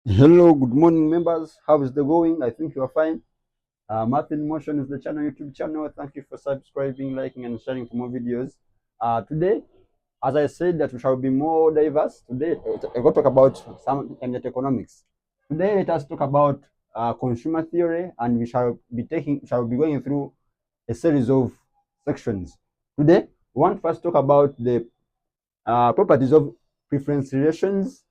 Hello, good morning, members. How is the going? I think you are fine. Math in Motion is the YouTube channel. Thank you for subscribing, liking, and sharing for more videos. Today, as I said, that we shall be more diverse. Today, we're going to talk about some economics. Today, let us talk about consumer theory, and shall be going through a series of sections. Today, we want to first talk about the properties of preference relations,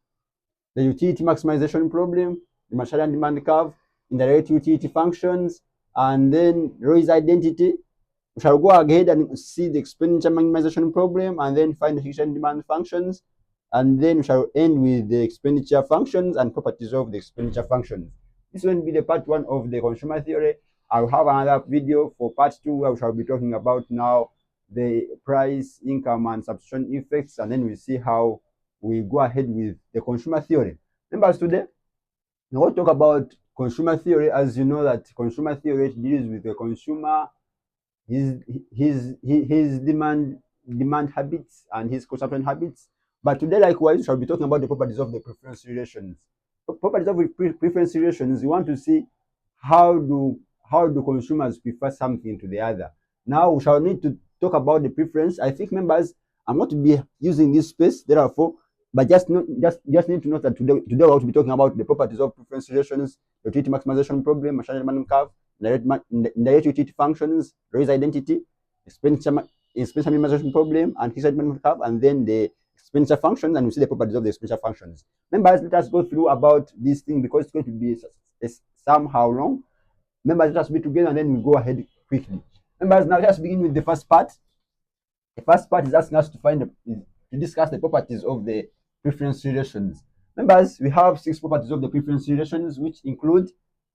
the utility maximization problem, the marshallian demand curve, indirect utility functions, and then Roy's identity. We shall go ahead and see the expenditure minimization problem, and then find the hicksian demand functions, and then we shall end with the expenditure functions and properties of the expenditure functions. This will be the part one of the consumer theory. I'll have another video for part two where we shall be talking about now the price, income, and substitution effects, and then we see how we go ahead with the consumer theory. Members, today we want to talk about consumer theory. As you know, that consumer theory deals with the consumer, his his demand habits and his consumption habits. But today, likewise, we shall be talking about the properties of the preference relations. Properties of preference relations. We want to see how do consumers prefer something to the other. Now we shall need to talk about the preference. I think, members, I'm going to be using this space, therefore, but just need to note that today we're going to be talking about the properties of preference relations, the utility maximization problem, machine learning curve, direct utility functions, raise identity, expenditure minimization problem, and his management curve, and then the expenditure functions, and we see the properties of the expenditure functions. Members, let us go through about this thing because it's going to be somehow long. Members, let us be together and then we go ahead quickly. Members, now let's begin with the first part. The first part is asking us to discuss the properties of the preference relations. Members, we have 6 properties of the preference relations, which include,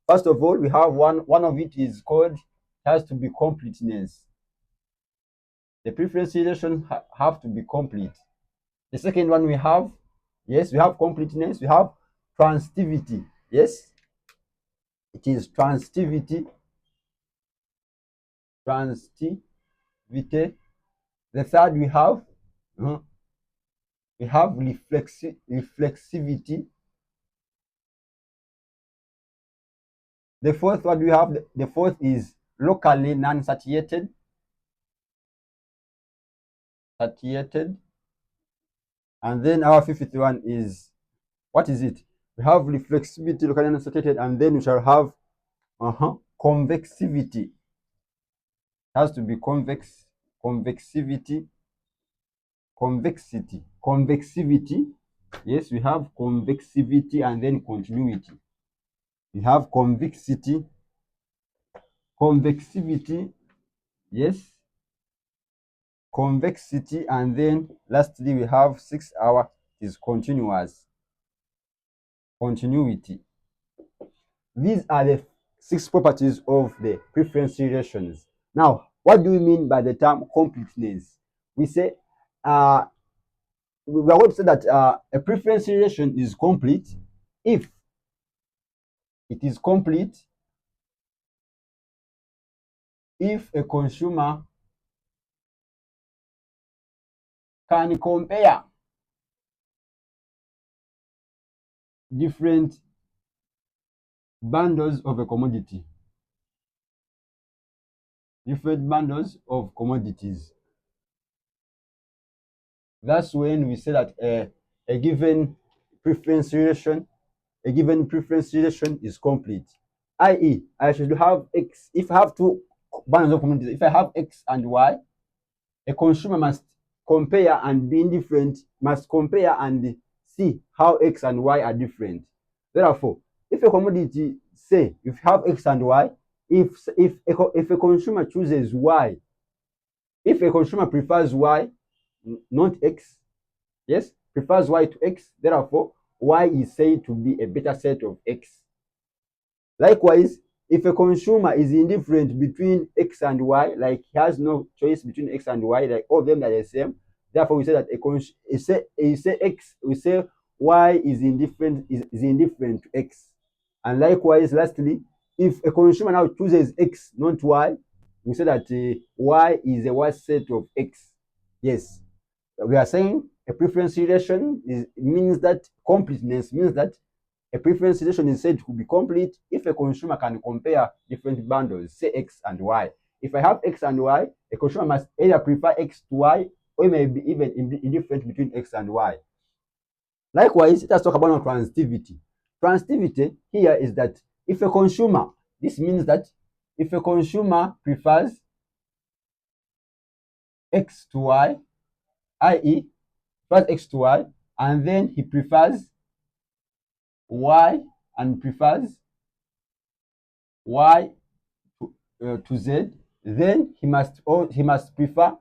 first of all, we have one of it is called, has to be completeness. The preference relations have to be complete. The second one we have, yes, we have completeness. We have transitivity. Yes, it is transitivity. Transitivity. The third we have reflexivity. The fourth one we have, the fourth is locally non-satiated. And then our fifth one is, what is it? We have reflexivity, locally non-satiated, and then we shall have convexivity. It has to be convexivity. Yes, we have convexivity and then continuity. We have convexivity, yes, convexity, and then lastly we have 6 hour is continuity. These are the 6 properties of the preference relations. Now, what do we mean by the term completeness? We say we are going to say that a preference relation is complete if it is complete if a consumer can compare different bundles of a commodity, different bundles of commodities. That's when we say that a given preference relation is complete. I.e., I should have X. If I have 2 bundles of commodities, if I have X and Y, a consumer must compare and be indifferent, must compare and see how X and Y are different. Therefore, if a commodity, say, if you have X and Y, if a consumer chooses Y, if a consumer prefers Y, not X, yes, prefers Y to X, therefore, Y is said to be a better set of X. Likewise, if a consumer is indifferent between X and Y, like he has no choice between X and Y, like all of them are the same, therefore we say that we say Y is indifferent to X. And likewise, lastly, if a consumer now chooses X, not Y, we say that Y is a worse set of X. Yes, we are saying a preference relation means that completeness means that A preference situation is said to be complete if a consumer can compare different bundles, say X and Y. If I have X and Y, a consumer must either prefer X to Y, or it may be even indifferent between X and Y. Likewise, let us talk about transitivity. Transitivity here is that if a consumer, this means that if a consumer prefers X to Y, i.e., prefers X to Y, and then he prefers Y and prefers Y to Z, then he must prefer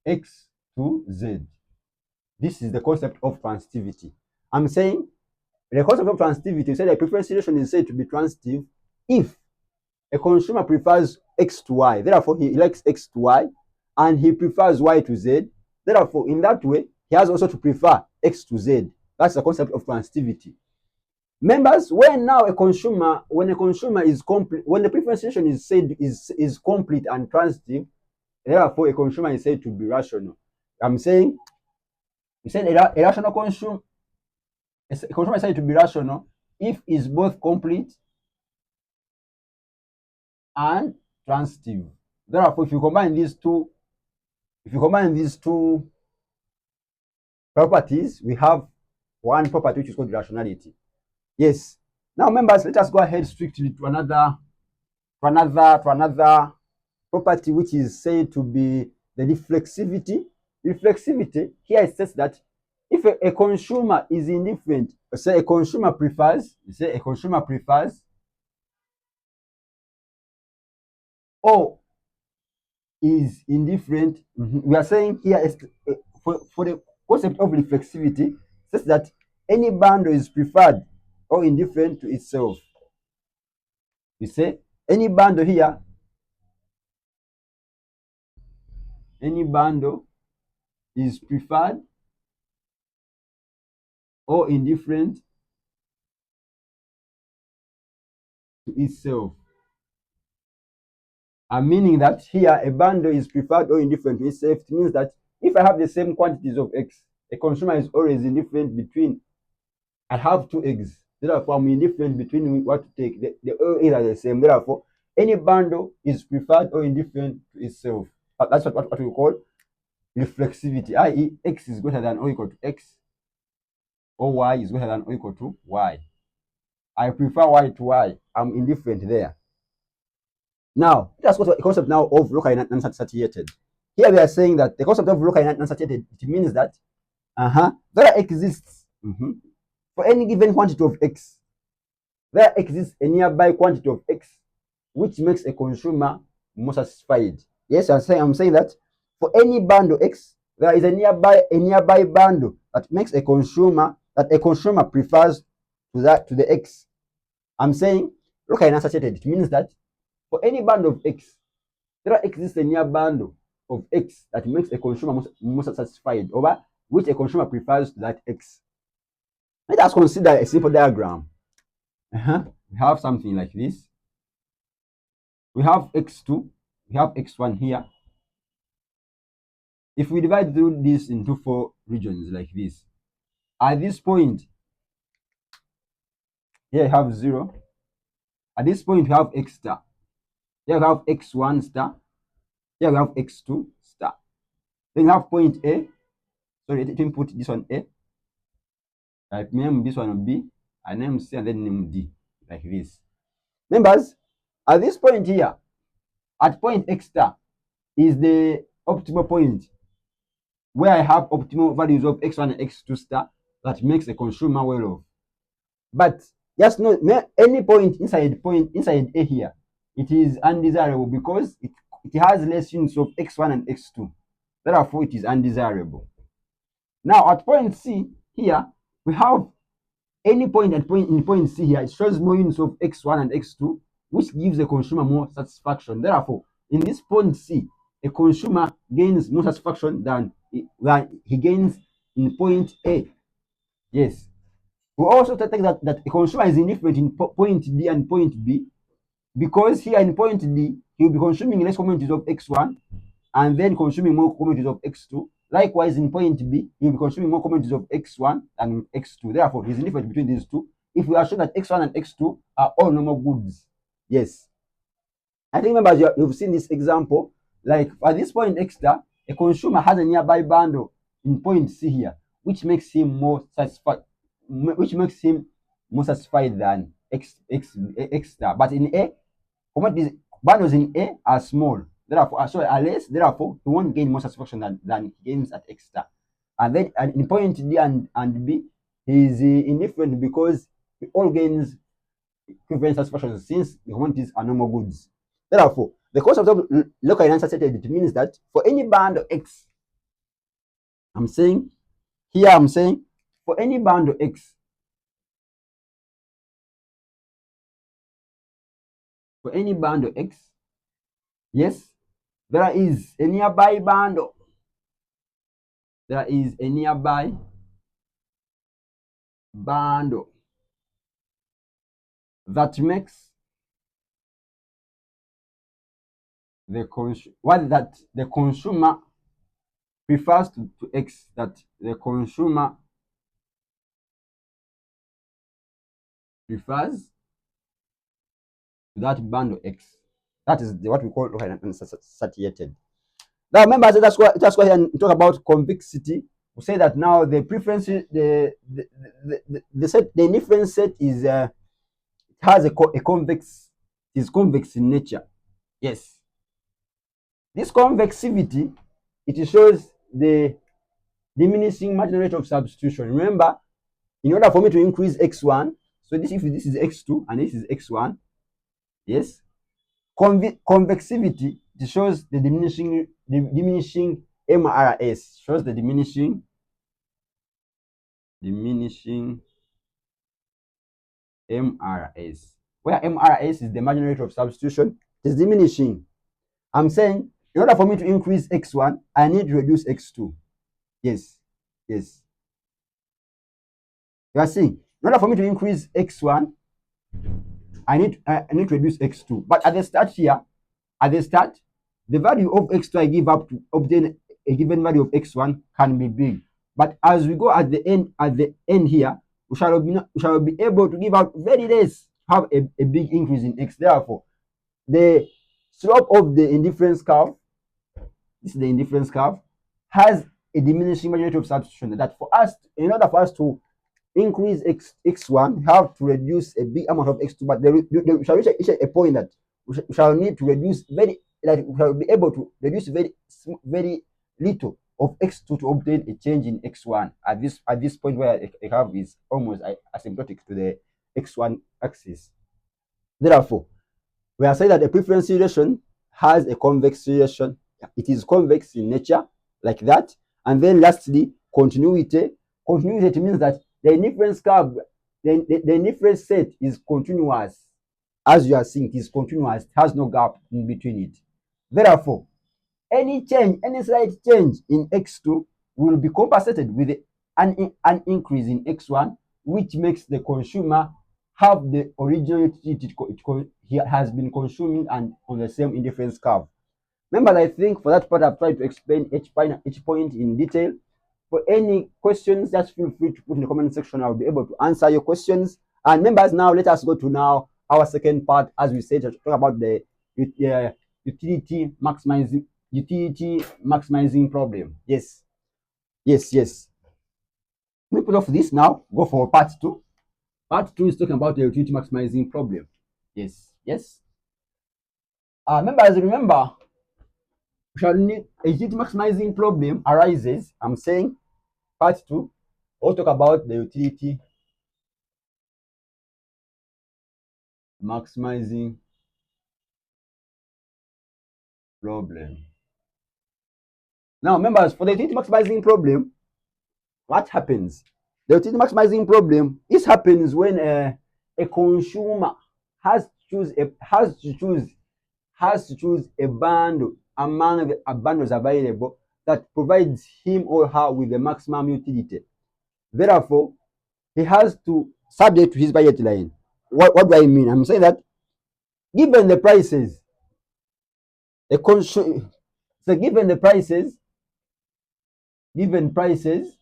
X to Z. This is the concept of transitivity. I'm saying the concept of transitivity, say the preference situation is said to be transitive if a consumer prefers X to Y, therefore he likes X to Y, and he prefers Y to Z. Therefore, in that way, he has also to prefer X to Z. That's the concept of transitivity. Members, when a consumer is complete, when the preference situation is said is complete and transitive, therefore a consumer is said to be rational. I'm saying, we said a rational consumer, a consumer is said to be rational if is both complete and transitive. Therefore, if you combine these two properties, we have one property which is called rationality. Yes. Now, members, let us go ahead strictly to another property which is said to be the reflexivity. Reflexivity here it says that if a consumer is indifferent, say a consumer prefers or is indifferent, we are saying here is for the concept of reflexivity says that any bundle is preferred or indifferent to itself. We say any bundle here, any bundle is preferred or indifferent to itself. Meaning that here a bundle is preferred or indifferent to itself. It means that if I have the same quantities of X, a consumer is always indifferent between, I have two eggs. Therefore, I'm indifferent between what to take. The all eggs are the same. Therefore, any bundle is preferred or indifferent to itself. That's what we call reflexivity, i.e., X is greater than or equal to X, or Y is greater than or equal to Y. I prefer Y to Y. I'm indifferent there. Now, that's what the concept now of locally unsatiated. Here we are saying that the concept of locally unsatiated, it means that there exists for any given quantity of X, there exists a nearby quantity of X which makes a consumer more satisfied. Yes, I'm saying that for any bundle X, there is a nearby bundle that makes a consumer prefers to the X. I'm saying locally unsatiated. It means that for any bundle of X, there exists a near bundle of X that makes a consumer more satisfied, over which a consumer prefers to that X. Let us consider a simple diagram. We have something like this. We have X2, we have X1 here. If we divide through this into 4 regions like this, at this point, here we have 0. At this point, we have X star. Here we have X1 star. Here we have X2 star. Then we have point A. Sorry, let me put this one A. I name this one B. I name C and then name D. Like this. Members, at this point here, at point X star is the optimal point where I have optimal values of X1 and X2 star that makes a consumer well off. But just know any point inside A here, it is undesirable because it has less units of X1 and X2. Therefore, it is undesirable. Now, at point C here, we have any point in point C here, it shows more units of X1 and X2, which gives the consumer more satisfaction. Therefore, in this point C, a consumer gains more satisfaction than he gains in point A. Yes. We also take that a consumer is indifferent in point D and point B, because here in point D, he will be consuming less commodities of X1 and then consuming more commodities of X2. Likewise, in point B, he will be consuming more commodities of X1 than X2. Therefore, he's indifferent between these two. If we are sure that X1 and X2 are all normal goods, yes. I think members, you've seen this example. Like at this point X star, a consumer has a nearby bundle in point C here, which makes him more satisfied, than X star. But in A, commodities bundles in A are small. Therefore, are less. Therefore, he won't gain more satisfaction than he gains at X star. And then in point D and B, he is indifferent because he all gains equivalent satisfaction since the commodities are normal goods. Therefore, the concept of local uncertainty means that for any band of X, I'm saying for any band of X, yes, there is a nearby bundle. There is a nearby bundle that makes the consumer prefers to X, that the consumer prefers to that bundle X. That is what we call unsatiated. Now remember, that's why here and talk about convexity. We say that now the preference, the set, the indifference set is has a convex, is convex in nature. Yes, this convexivity, it shows the diminishing marginal rate of substitution. Remember, in order for me to increase X1, so this, if this is X2 and this is X1, yes, convexivity, it shows the diminishing MRS, shows the diminishing MRS, where MRS is the marginal rate of substitution, it is diminishing. I'm saying in order for me to increase X1, I need to reduce X2. Yes, yes. You are seeing, in order for me to increase X1, I need to reduce X2. But at the start here, the value of X2 I give up to obtain a given value of X1 can be big. But as we go at the end here, we shall be able to give out very less, have a big increase in X. Therefore, the slope of the indifference curve, this is the indifference curve, has a diminishing marginal rate of substitution. That for us, in order for us to increase X1, we have to reduce a big amount of X2, but we shall reach a point that we shall need to reduce we shall be able to reduce very little of X2 to obtain a change in X1 at this point where a curve is almost asymptotic to the X1 axis. Therefore, we are saying that a preference relation has a convex relation. It is convex in nature, like that. And then lastly, continuity. Continuity means that the indifference curve, the indifference set is continuous. As you are seeing, it is continuous, it has no gap in between it. Therefore, any slight change in X2 will be compensated with an increase in X1, which makes the consumer have the original utility he has been consuming and on the same indifference curve. Remember, I think for that part I've tried to explain each point in detail. For any questions, just feel free to put in the comment section. I'll be able to answer your questions. And members, now let us go to now our second part, as we said, to talk about the utility maximizing problem. Yes. Let me put off this now. Go for part 2. Part 2 is talking about the utility maximizing problem. Yes. Members, remember, we shall need a utility maximizing problem arises. I'm saying part 2, we'll talk about the utility maximizing problem. Now, members, for the utility maximizing problem, what happens? The utility maximizing problem, this happens when a consumer has to choose a bundle among the bundles available that provides him or her with the maximum utility. Therefore, he has to subject to his budget line. What do I mean? I'm saying that given the prices, given the prices, given prices,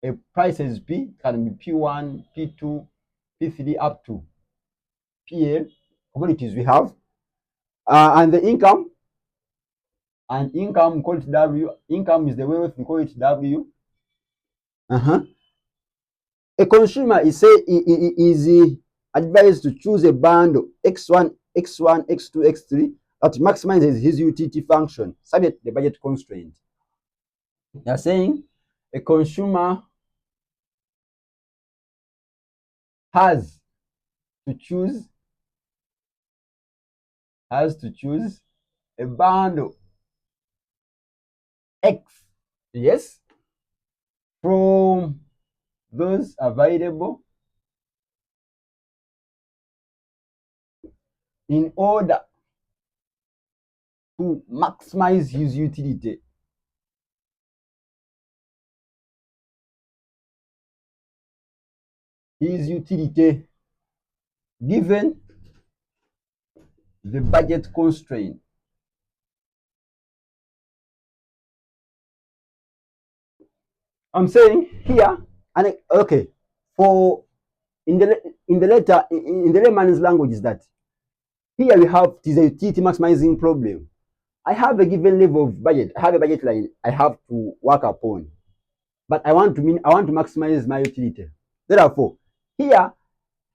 a prices P can be P1, P2, P3 up to PL, commodities we have, and the income, and income we call it W. Income is the wealth, we call it W. A consumer is advised to choose a bundle X1, X1, X2, X3 that maximizes his utility function, subject to the budget constraint. They are saying a consumer has to choose a bundle X, yes, from those available in order to maximize his utility. His utility given the budget constraint. I'm saying here, and okay, for in the letter in the layman's language is that here we have it is a utility maximizing problem. I have a given level of budget. I have a budget line I have to work upon, but I want to maximize my utility. Therefore, here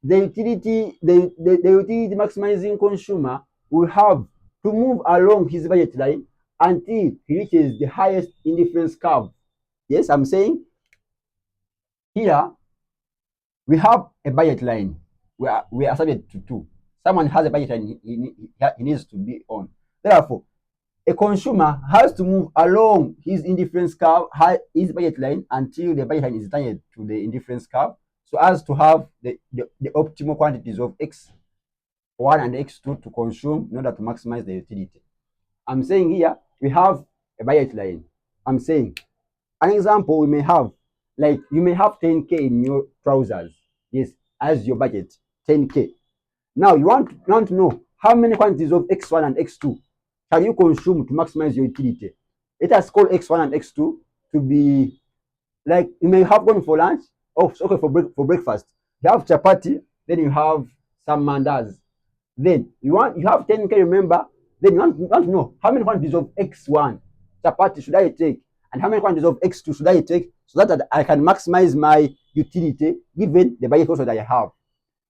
the utility maximizing consumer will have to move along his budget line until he reaches the highest indifference curve. Yes, I'm saying here we have a budget line. We are subject to two. Someone has a budget line he needs to be on. Therefore, a consumer has to move along his indifference curve, his budget line, until the budget line is tied to the indifference curve, so as to have the optimal quantities of X1 and X2 to consume in order to maximize the utility. I'm saying here we have a budget line. I'm saying an example we may have, like you may have 10K in your trousers, yes, as your budget, 10K. Now you want to know how many quantities of X1 and X2 can you consume to maximize your utility. Let us call X1 and X2 to be like you may have gone for lunch. Oh, okay, for breakfast. You have chapati, then you have some mandas. Then you have 10K, remember? Then you want to know how many quantities of X1 chapati should I take and how many quantities of X2 should I take so that I can maximize my utility given the budget also that I have.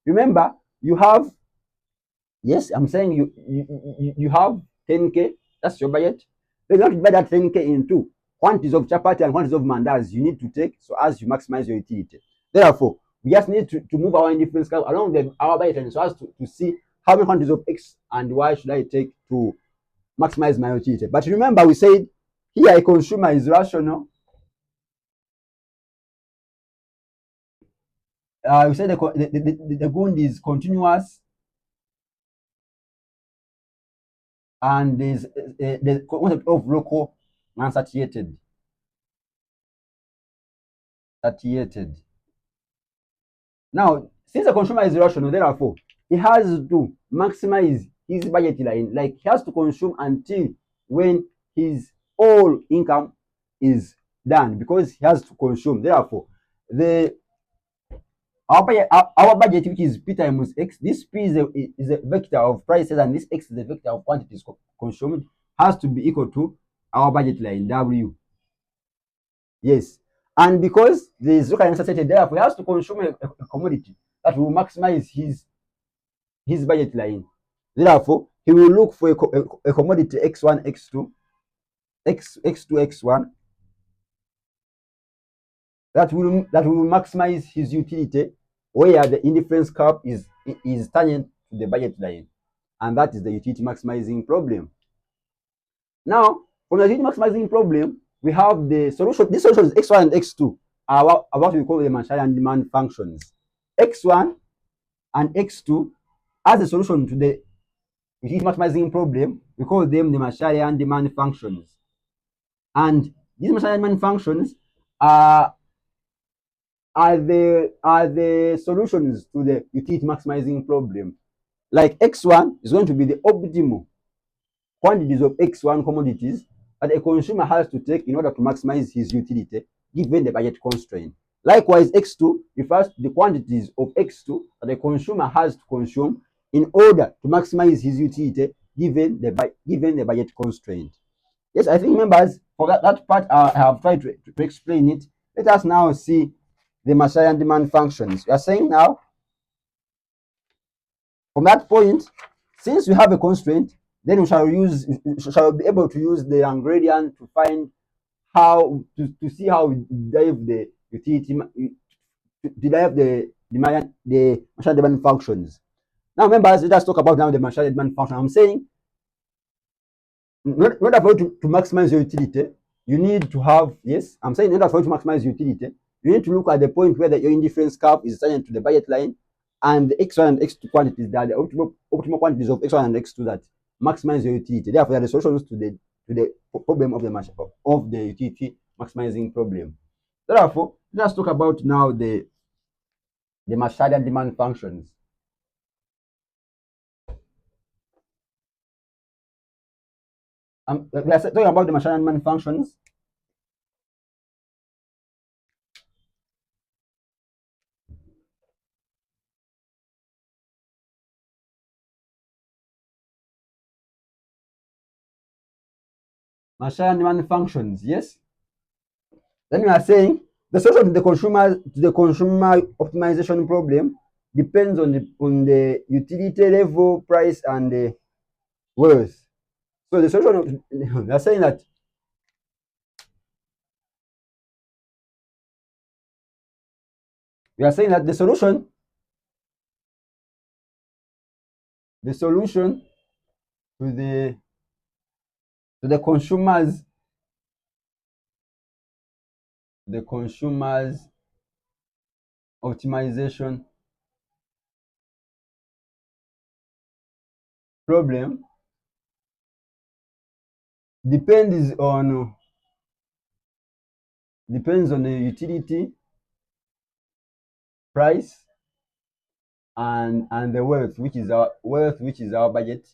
Remember, you have, yes, I'm saying you have 10K, that's your budget. Then you have to divide that 10K into quantities of chapati and quantities of mandas you need to take so as you maximize your utility. Therefore, we just need to move our indifference curve along our budget so as to see how many quantities of X and Y should I take to maximize my utility. But remember, we said here a consumer is rational. We said the good is continuous and there's the concept of local and satiated. Now, since the consumer is rational, therefore, he has to maximize his budget line. Like he has to consume until when his all income is done because he has to consume. Therefore, our budget, which is P times X, this P is a vector of prices and this X is a vector of quantities consumed, has to be equal to our budget line, W. Yes. And because there is local uncertainty, therefore, he has to consume a commodity that will maximize his budget line. Therefore, he will look for a commodity X1, X2, X2, X1 that will maximize his utility where the indifference curve is tangent to the budget line. And that is the utility maximizing problem. Now, from the utility maximizing problem, we have the solution. This solution is X1 and X2 are what we call the marshallian demand functions. X1 and X2 as a solution to the utility maximizing problem, we call them the marshallian demand functions. And these marshallian demand functions are the solutions to the utility maximizing problem. Like X1 is going to be the optimal quantities of X1 commodities that a consumer has to take in order to maximize his utility given the budget constraint. Likewise, X2 refers to the quantities of X2 that the consumer has to consume in order to maximize his utility given the budget constraint. Yes, I think members, for that part, I have tried to explain it. Let us now see the Marshallian demand functions. We are saying now, from that point, since we have a constraint, then we shall be able to use the gradient to find how to see how we derive the utility, derive the Marshallian demand functions. Now, members, let us talk about now the Marshallian demand function. I'm saying, in order for you to maximize your utility, you need to have, yes, I'm saying in order for you to maximize utility, you need to look at the point where your indifference curve is assigned to the budget line, and the X1 and X2 quantities that are the optimal quantities of X1 and X2 that maximize your utility. Therefore, there are the solutions to the problem of the utility maximizing problem. Therefore, let's talk about now the Marshallian demand functions. Let's talk about the Marshallian demand functions. Marshallian demand functions, yes. Then we are saying the solution to the consumer optimization problem depends on the utility level, price, and the worth. So the solution we are saying that the solution to the consumers optimization problem depends on the utility, price, and the worth, which is our budget,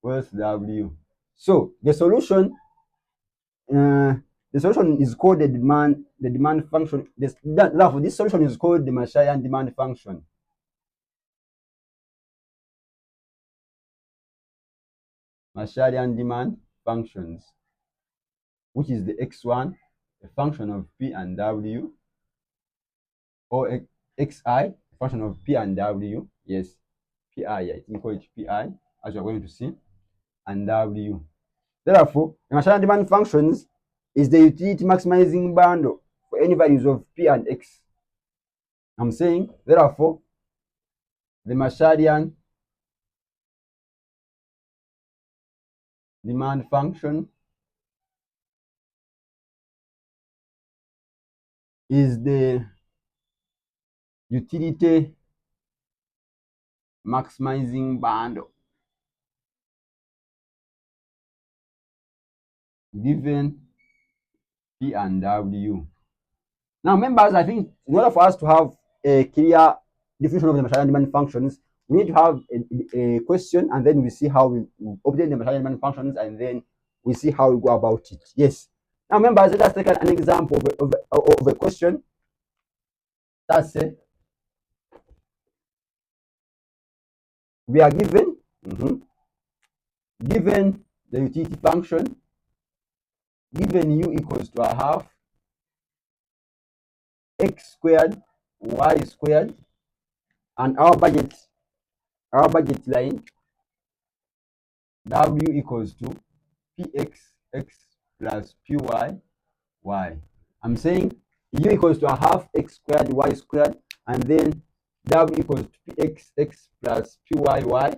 worth W. So the solution is called the demand function. Therefore, this solution is called the Marshallian demand function. Marshallian demand functions, which is the X1, a function of P and W, or Xi, a function of P and W. Yes, Pi, I think call it Pi, as you're going to see, and W. Therefore, the Marshallian demand functions is the utility maximizing bundle for any values of P and X. I'm saying, therefore, the Marshallian demand function is the utility maximizing bundle given P and W. Now, members, I think in order for us to have a clear definition of the Marshallian demand functions, we need to have a question, and then we see how we obtain the Marshallian demand functions, and then we see how we go about it. Yes. Now, members, let us take an example of a question. Let's say we are given the utility function, given u equals to a half x squared y squared, and our budget line w equals to px x plus py y. I'm saying u equals to a half x squared y squared, and then w equals to px x plus py y,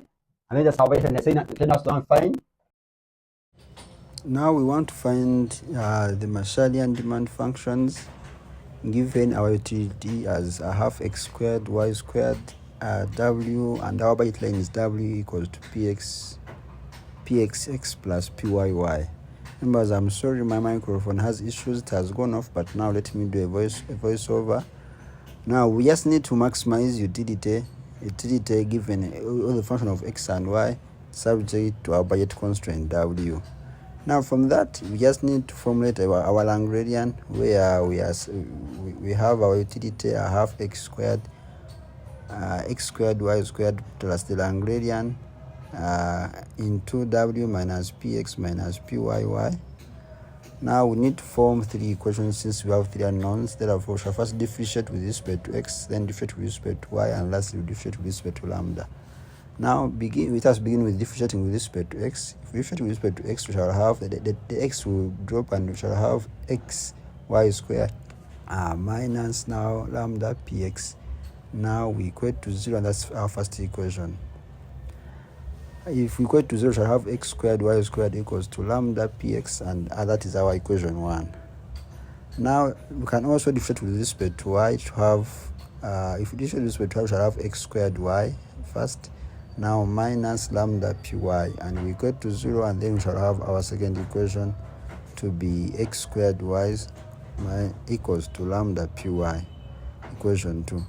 and then that's how they're saying us to find. Now we want to find the Marshallian demand functions given our utility as a half x squared y squared w, and our budget line is w equals to px x plus pyy. Members, I'm sorry my microphone has issues, it has gone off, but now let me do a voiceover. Now we just need to maximize utility given all the function of x and y subject to our budget constraint w. Now from that, we just need to formulate our Lagrangian, where we have our utility half x squared y squared plus the Lagrangian into w minus px minus pyy. Now we need to form three equations since we have three unknowns. Therefore, we shall first differentiate with respect to x, then differentiate with respect to y, and lastly we differentiate with respect to lambda. Now let us begin with differentiating with respect to x. If we differentiate with respect to x, we shall have the x will drop and we shall have x y squared minus now lambda px. Now we equate to 0, and that's our first equation. If we equate to 0, we shall have x squared y squared equals to lambda px, and that is our equation 1. Now we can also differentiate with respect to y to have, if we differentiate with respect to y, we shall have x squared y first, now minus lambda py, and we equate to 0, and then we shall have our second equation to be x squared y equals to lambda py, equation 2.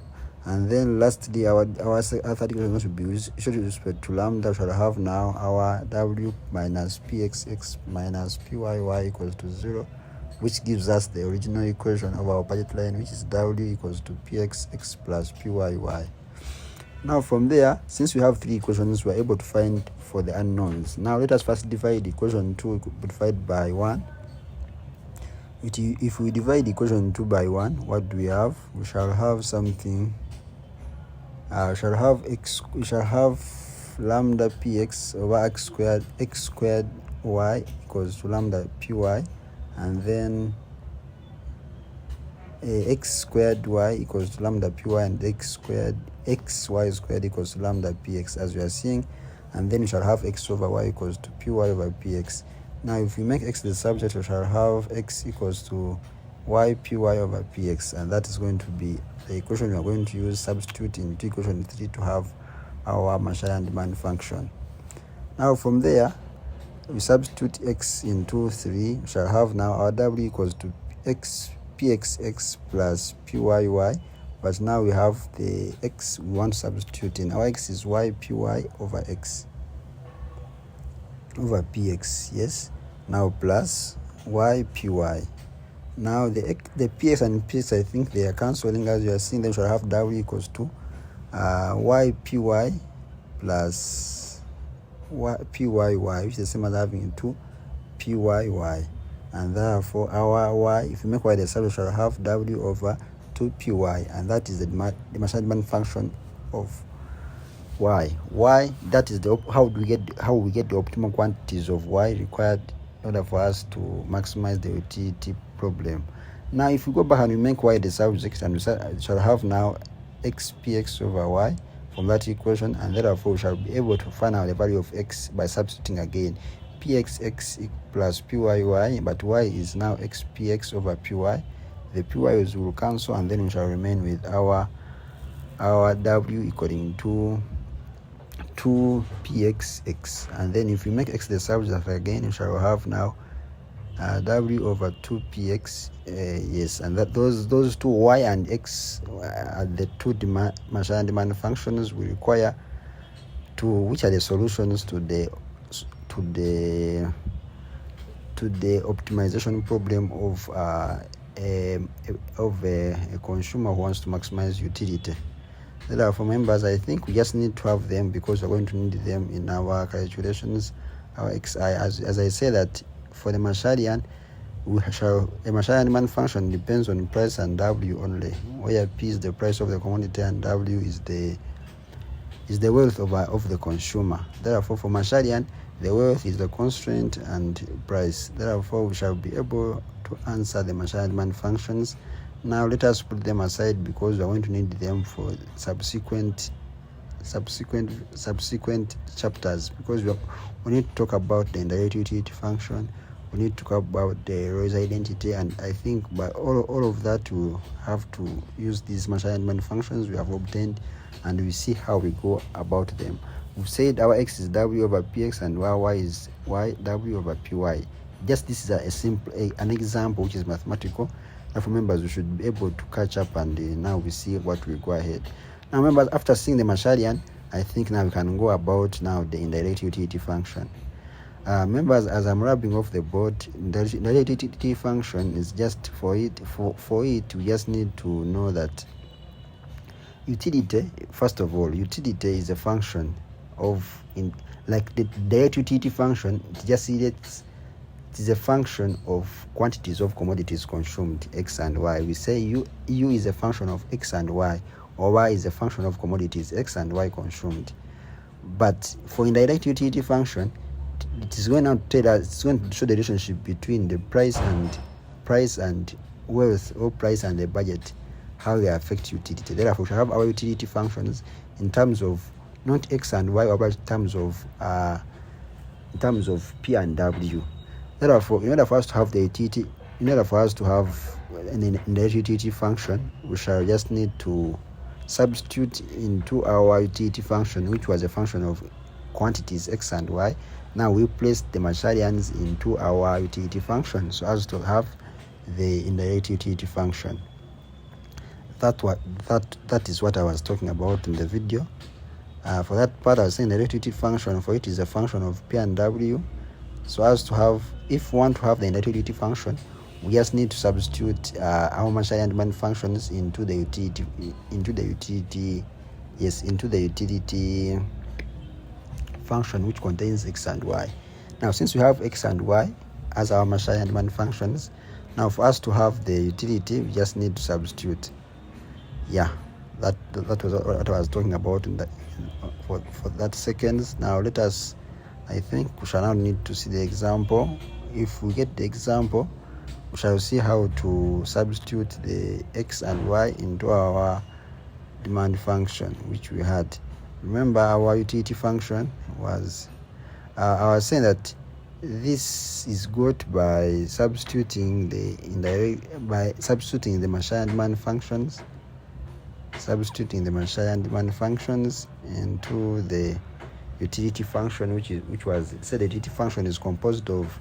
And then lastly, our third equation should be with respect to lambda. We shall have now our w minus pxx minus pyy equals to 0, which gives us the original equation of our budget line, which is w equals to pxx plus pyy. Now from there, since we have three equations, we are able to find for the unknowns. Now let us first divide equation 2 divided by 1. If we divide equation 2 by 1, what do we have? We shall have something. We shall have lambda px over x squared y equals to lambda py, and then x squared y equals to lambda py, and xy squared equals to lambda px, as we are seeing. And then we shall have x over y equals to py over px. Now if we make x the subject, we shall have x equals to y py over px, and that is going to be the equation we are going to use, substitute into equation 3 to have our Marshallian demand function. Now from there, we substitute x into 3, we shall have now our w equals to pxx plus pyy, but now we have the x we want to substitute in. Our x is y py over x over px, yes. Now plus y py. Now the px and px, I think they are cancelling, as you are seeing. Then we shall have w equals to y py plus y pyy, which is the same as having 2 pyy, and therefore our y, if we make y the subject, we shall have w over 2 py, and that is the Marshallian demand function of y. That is how we get the optimal quantities of y required in order for us to maximize the utility problem. Now if we go back and we make y the subject, and we shall have now x px over y from that equation, and therefore we shall be able to find out the value of x by substituting again pxx plus pyy, but y is now x px over py. The py's will cancel, and then we shall remain with our w equaling to 2 pxx, and then if we make x the subject again, we shall have now w over 2 px, yes, and that those two y and x are the two Marshallian demand functions we require to, which are the solutions to the optimization problem of a consumer who wants to maximize utility. Therefore, members, I think we just need to have them because we're going to need them in our calculations, our xi. As I say that for the Marshallian, a Marshallian demand function depends on price and w only, where p is the price of the commodity and w is the wealth of the consumer. Therefore, for Marshallian, the wealth is the constraint and price. Therefore, we shall be able to answer the Marshallian demand functions. Now let us put them aside because we are going to need them for subsequent chapters, because we need to talk about the indirect utility function, we need to talk about the Roy's identity, and I think by all of that we have to use these Marshallian demand functions we have obtained, and we see how we go about them. We've said our x is w over px and our y is w over py. Just this is a simple an example which is mathematical. Now for members, we should be able to catch up, and now we see what we go ahead. Now members, after seeing the Marshallian, I think now we can go about now the indirect utility function. Members, as I'm rubbing off the board, the utility function is just for it. For it, we just need to know that utility, first of all, utility is a function of, like the direct utility function, it is a function of quantities of commodities consumed, x and y. We say u is a function of x and y, or y is a function of commodities x and y consumed. But for indirect utility function, it is going to tell us, it's going to show the relationship between the price and wealth, or price and the budget, how they affect utility. Therefore, we shall have our utility functions in terms of not x and y, but in terms of p and w. Therefore, in order for us to have the utility, in order for us to have an indirect utility function, we shall just need to substitute into our utility function, which was a function of quantities x and y. Now we place the marshallians into our utility function so as to have the indirect utility function. That is what I was talking about in the video. For that part, I was saying the indirect utility function for it is a function of p and w. So as to have, if we want to have the indirect utility function, we just need to substitute our marshallian demand functions into the utility function, which contains x and y. Now, since we have x and y as our marshallian demand functions, now for us to have the utility, we just need to substitute. Yeah, that was what I was talking about for that seconds. Now let us, I think we shall now need to see the example. If we get the example, we shall see how to substitute the x and y into our demand function, which we had. Remember, our utility function was, I was saying that this is got by substituting the marshallian demand functions, into the utility function, which was said the utility function is composed of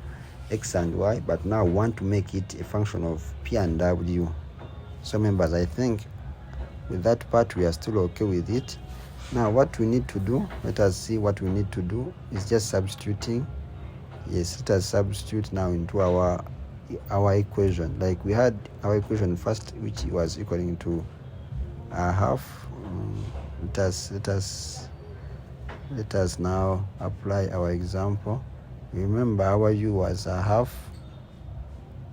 x and y, but now we want to make it a function of p and w. So members, I think with that part we are still okay with it. Now what we need to do, let us see what we need to do is just substituting. Yes, let us substitute now into our equation. Like we had our equation first, which was equaling to half. Let us now apply our example. Remember, our u was a half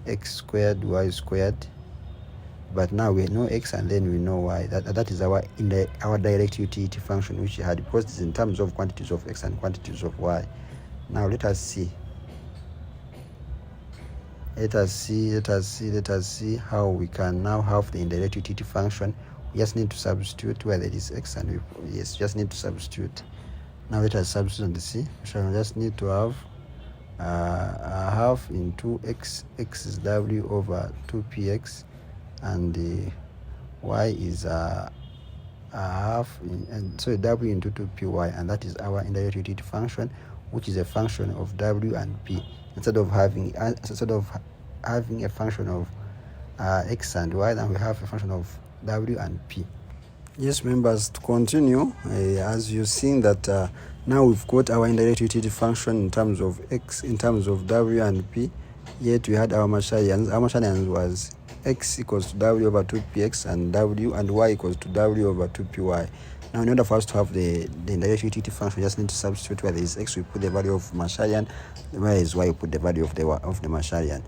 x squared y squared, but now we know x and then we know y. That is our direct utility function, which we had, because it's in terms of quantities of x and quantities of y. Now let us see how we can now have the indirect utility function. We just need to substitute where there is x, and just need to substitute. Now let us substitute on the c. We shall just need to have a half into x is w over 2px, and the y is a half, and so w into 2py, and that is our indirect utility function, which is a function of w and p, instead of having a function of x and y. Then we have a function of w and p. Yes, members, to continue, as you've seen that now we've got our indirect utility function in terms of x, in terms of w and p, yet we had our marshallians. Our marshallians was x equals to w over 2px and y equals to w over 2py. Now in order for us to have the indirect utility function, we just need to substitute where there is x, we put the value of marshallian, where is y, we put the value of the marshallian.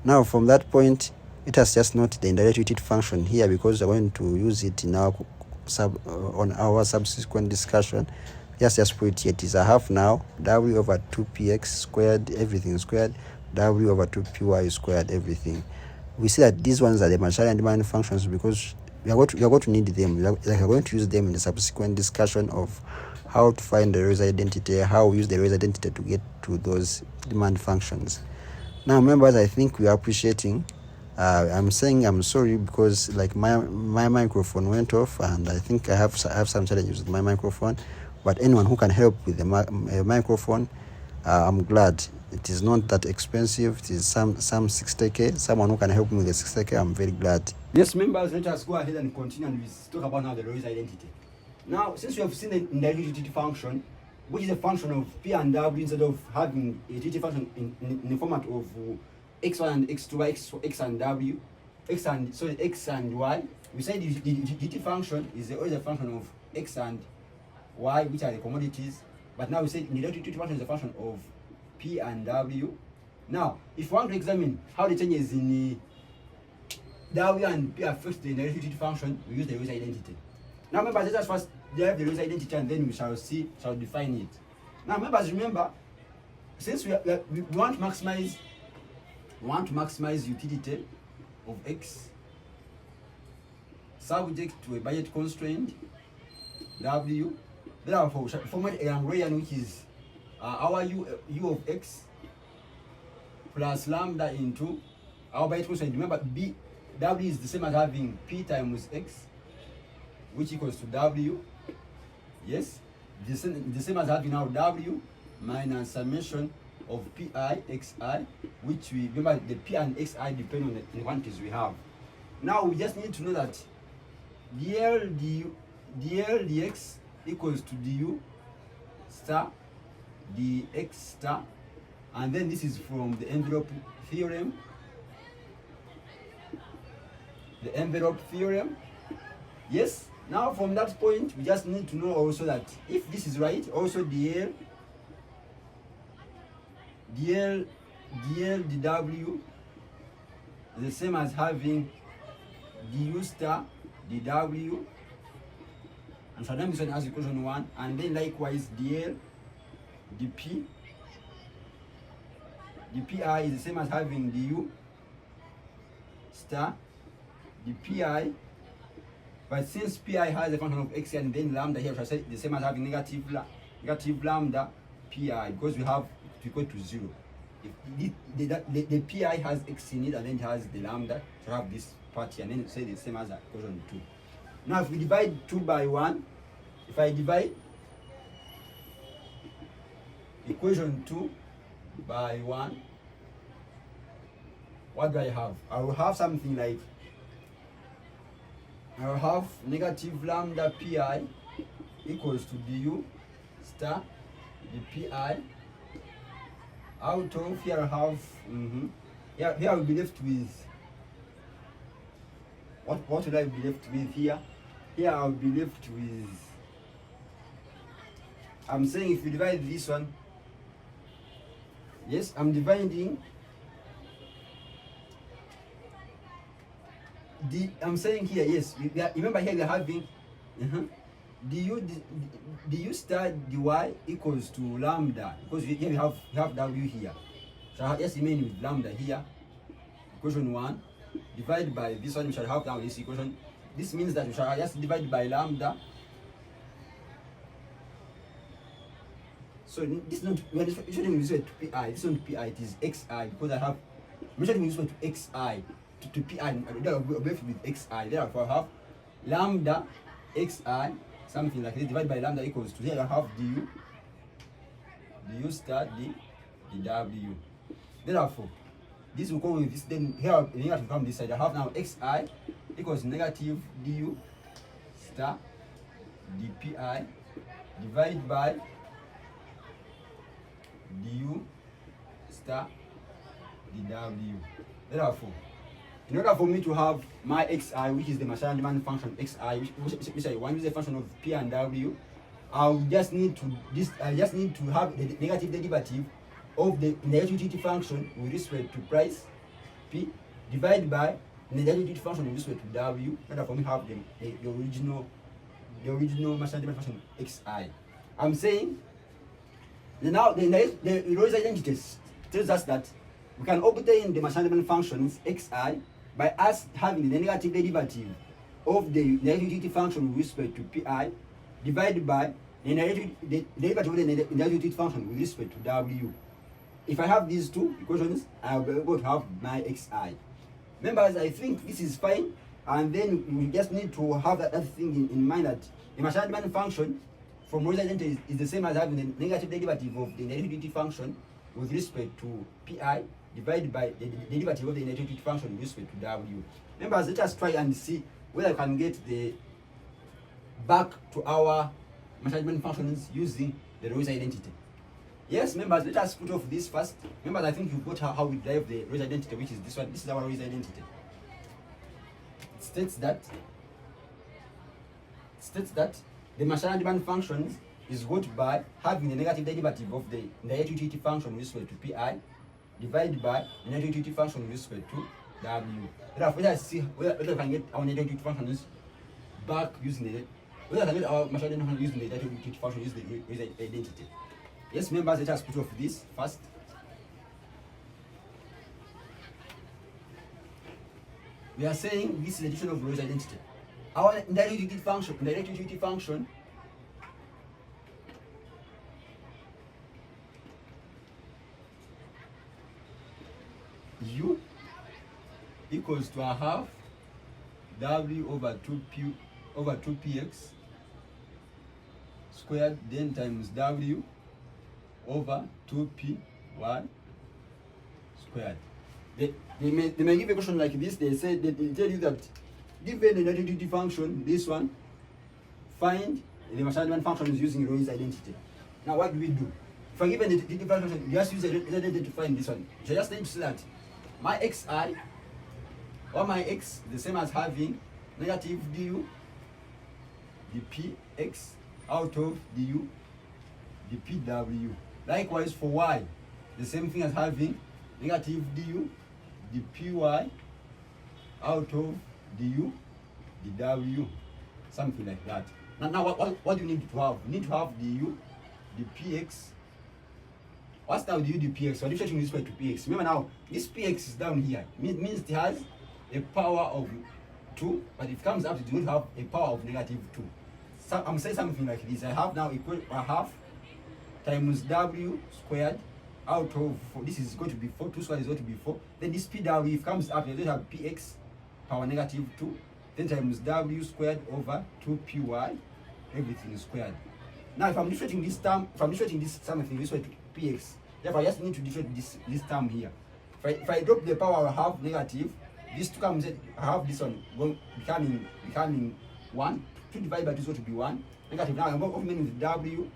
Now from that point, let us just note the indirect utility function here, because we're going to use it in our on our subsequent discussion. Just put it here. It is a half now, w over 2px squared, everything squared, w over 2py squared, everything. We see that these ones are the marshallian demand functions, because we are going to need them. We are going to use them in the subsequent discussion of how to find the Rayleigh identity, how we use the Rayleigh identity to get to those demand functions. Now members, I think we are appreciating. I'm saying I'm sorry because like my microphone went off, and I think I have some challenges with my microphone. But anyone who can help with the microphone, I'm glad. It is not that expensive. It is some 60k. Someone who can help me with the 60k, I'm very glad. Yes, members, let us go ahead and continue, and we talk about now the Rayleigh identity. Now, since we have seen the indirect utility function, which is a function of P and W, instead of having a utility function in the format of x1 and x2 by x and w, x and y. We said the utility function is always a function of x and y, which are the commodities. But now we said the utility function is a function of P and W. Now, if we want to examine how the changes in W and P affect the utility function, we use the Lewis identity. Now, remember, let us first derive the Lewis identity, and then we shall define it. Now, remember, since we want to maximize utility of x subject to a budget constraint W. Therefore, we shall formulate a Lagrangian, which is our u of x plus lambda into our budget constraint. Remember, W is the same as having P times x, which equals to W. Yes, the same as having now W minus summation of Pi xi, which we remember the P and xi depend on the quantities we have. Now we just need to know that dl dx equals to du star dx star, and then this is from the envelope theorem. The envelope theorem. Yes. Now from that point, we just need to know also that if this is right, also dl dw is the same as having du star dw, and so this one as equation 1, and then likewise dl dp dpi is the same as having du star dpi. But since pi has a function of x and then lambda here, we shall say the same as having negative lambda pi, because we have to equal to 0. If the pi has x in it and then it has the lambda, so have this part here, and then say the same as equation 2. Now if we divide 2 by 1, if I divide equation 2 by 1, what do I have? I will have something like, I will have negative lambda pi equals to du star dpi out of, here I have here I will be left with what will I be left with here? Here I will be left with, I'm saying if you divide this one, yes, I'm dividing I'm saying here, yes, remember here we are having du star dy equals to lambda, because here we have w here, so I just remain with lambda here, equation 1, divided by this one, we shall have now this equation. This means that we shall just divide by lambda. So this is not, we are showing this way to pi, this one to pi, it is xi, because I have measuring this one to xi to pi, and then I'll be left with xi. Therefore I have lambda xi, something like this, divided by lambda equals to, here I have du star dw. Therefore this will come with this, then here the negative come this side. I have now xi equals negative du star dpi divided by du star dw. Therefore, in order for me to have my xi, which is the Marshallian demand function xi, which I want to use a function of p and w, I just need to have the negative derivative of the negative utility function with respect to price p divided by the negative utility function with respect to w. Therefore, we have the original Marshallian demand function xi. I'm saying now the Lewis identity tells us that we can obtain the Marshallian demand functions xi by us having the negative derivative of the negative utility function with respect to pi divided by the derivative of the negative utility function with respect to w. If I have these two equations, I'll be able to have my xi. Members, I think this is fine, and then we just need to have that thing in mind, that the Marshallian demand function from Lewis identity is the same as having the negative derivative of the negative utility function with respect to pi divided by the derivative of the negative utility function with respect to w. Members, let us try and see whether I can get the back to our Marshallian demand functions using the Roy's identity. Yes, members, let us put off this first. Members, I think you've got how we derive the Roy's identity, which is this one. This is our Roy's identity. It states that the Marshallian demand function is got by having the negative derivative of the negative utility function with respect to pi divided by the negative utility function with respect to w. Therefore, let us see whether we can get our negative utility functions back using the whether we can get our Marshallian function using the negative utility function using the Roy's identity. Yes, members, let us put off this first. We are saying this is the definition of Roy's identity. Our indirect utility function u equals to a half w over 2px squared then times w over 2py squared. They may give a question like this. They say they tell you that given the negative utility function, this one, find the Marshallian demand function is using Roy's identity. Now what do we do? For given the utility function, you just use the identity to find this one. You just need to say that my xi or my x is the same as having negative du dpx out of du dpw. Likewise for y, the same thing as having negative du dpy out of du dw, something like that. Now what do you need to have? You need to have du dpx. What's now du dpx? So I'm differentiating this way to px. Remember now, this px is down here. It means it has a power of 2, but if it comes up, it will have a power of negative 2. So I'm saying something like this. I have now equal a half times w squared out of 4. This is going to be 4. 2 squared is going to be 4. Then this pw, if it comes up, you will have px power negative 2. Then times w squared over 2py, everything is squared. Now if I'm differentiating this term, if I'm differentiating this something this way to px, therefore I just need to differentiate this term here. If I drop the power, I have negative. This 2 comes, I have this one becoming 1. 2 divided by 2 is going to be 1. Negative. Now I'm augmenting with w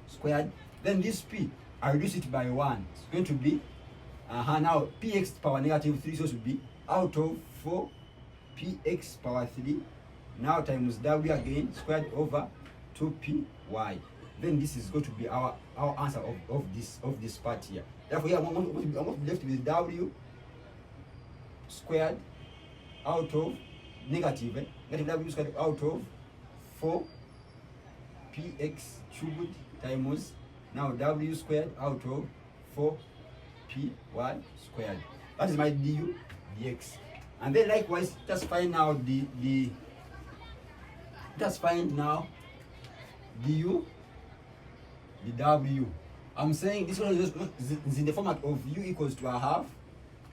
squared. Then this p, I reduce it by 1. It's going to be now px power negative 3 is going to be out of 4 px power 3 now times w again squared over 2py. Then this is going to be our answer of this part here. Therefore here I'm going to be left with w squared out of negative w squared out of 4 px cubed times now w squared out of 4 py squared. That is my du dx. And then likewise, just find now du dw. I'm saying this one is in the format of u equals to a half.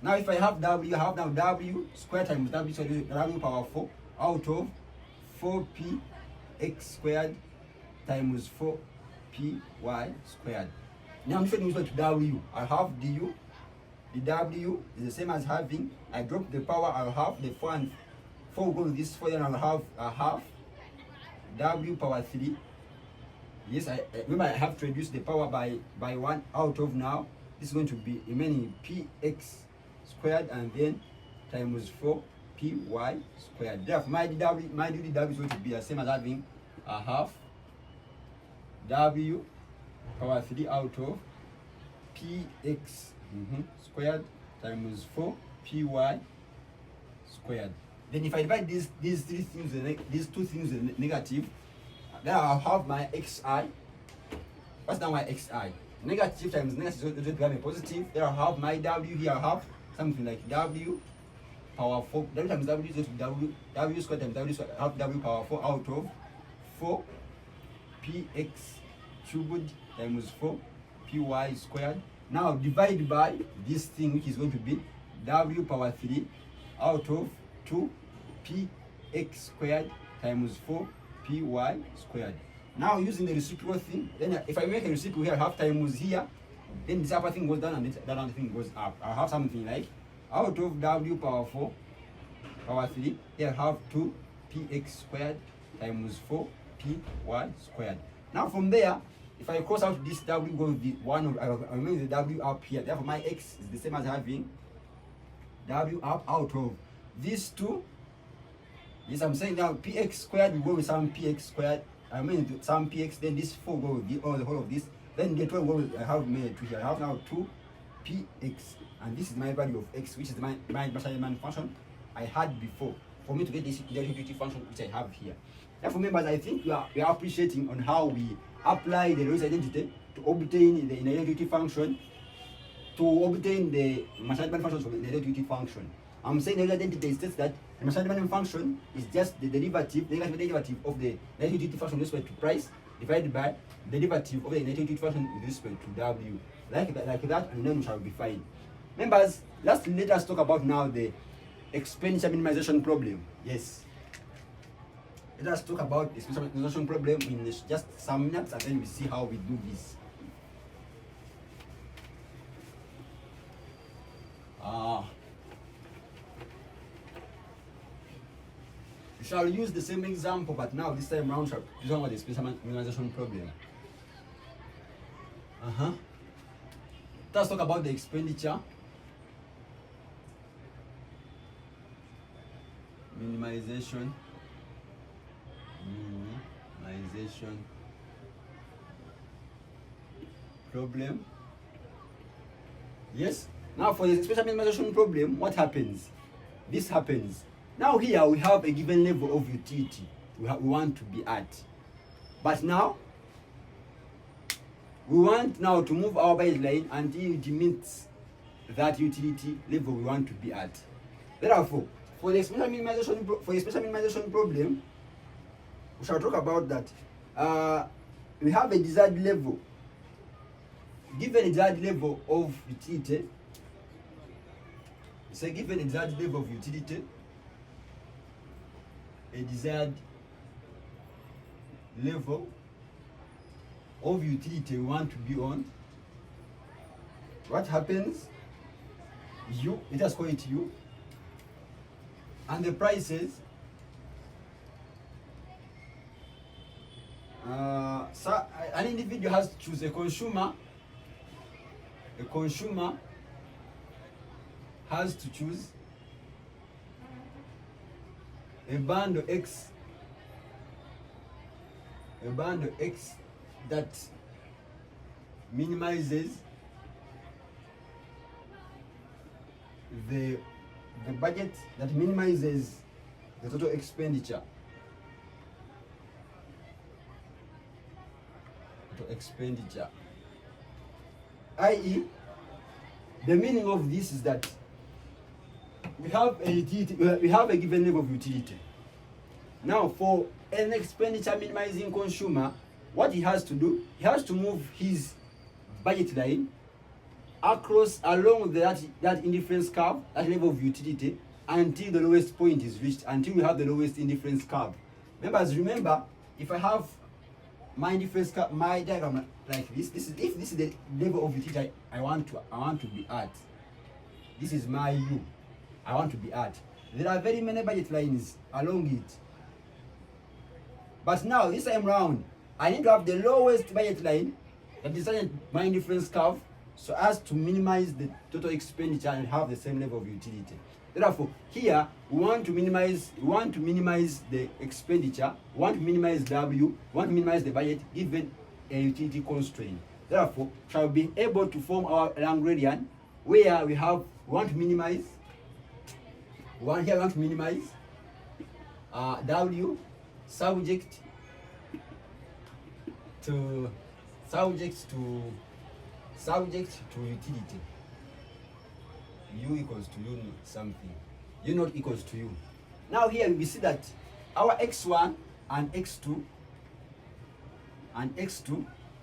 Now if I have w, I have now w squared times w squared w power 4 out of 4px squared times 4py squared. Now I'm showing this to w. I have du. The w is the same as having, I drop the power, I'll have the 4 and 4 will go with this 4, then I'll have a half w power 3. Yes, I remember I have to reduce the power by 1 out of now. This is going to be remaining px squared and then times 4 py squared. Therefore, my dw is going to be the same as having a half w power 3 out of px squared times 4 py squared. Then if I divide these two things with negative, then I'll have my xi. What's now my xi? Negative times negative is going to become a positive. Then I'll have my w here. I'll have something like w power 4. W times w is going to w squared times w squared. I'll have w power 4 out of 4 px cubed times 4 py squared. Now divide by this thing which is going to be w power 3 out of 2 px squared times 4 py squared. Now using the reciprocal thing, then if I make a reciprocal here, I have times here, then this upper thing goes down and that other thing goes up. I have something like out of w power 4 power 3, here I have 2 px squared times 4 py squared. Now from there, if I cross out this w, go with the one of I mean the w up here. Therefore, my x is the same as having w up out of these two. Yes, I'm saying now px squared will go with some px squared. I mean some px. Then this 4 go with the whole of this. Then the 12 go with, I have made 2 here. I have now 2 px, and this is my value of x, which is my marshallian function I had before. For me to get this derivative function which I have here. Therefore, members, I think we are appreciating on how we apply the Lewis identity to obtain the derivative function, to obtain the marshallian function from the derivative function. I'm saying the identity states that the marshallian function is just the derivative, the negative derivative of the derivative function with respect to price divided by the derivative of the derivative function with respect to w. Like that, and then we shall be fine. Members, let us talk about now the expenditure minimization problem. Yes. Let us talk about the expenditure minimization problem in just some minutes, and then we see how we do this. We shall use the same example, but now this time round, shall use one with the expenditure minimization problem. Let's talk about the expenditure minimization problem. Yes. Now for the expenditure minimization problem, what happens? This happens. Now here we have a given level of utility we want to be at. But now we want now to move our baseline until it meets that utility level we want to be at. Therefore, for the expenditure minimization problem, we shall talk about that. We have a desired level. Given a desired level of utility, say given a desired level of utility, a desired level of utility we want to be on, what happens? U, let us call it U, and the prices so an individual has to choose a consumer has to choose a bundle X that minimizes the budget, that minimizes the total expenditure. I.e., the meaning of this is that we have a utility, we have a given level of utility. Now, for an expenditure minimizing consumer, what he has to do, he has to move his budget line along that indifference curve, that level of utility, until the lowest point is reached, until we have the lowest indifference curve. Remember, if I have my indifference curve, my diagram like this, if this is the level of utility I want to be at. This is my U I want to be at. There are very many budget lines along it. But now, this time round, I need to have the lowest budget line that is my indifference curve, so as to minimize the total expenditure and have the same level of utility. Therefore, here we want to minimize the expenditure, we want to minimize W, we want to minimize the budget given a utility constraint. Therefore, shall be able to form our Lagrangian where we want to minimize W subject to utility. U equals to U something. U not equals to U. Now here we see that our x1 and x2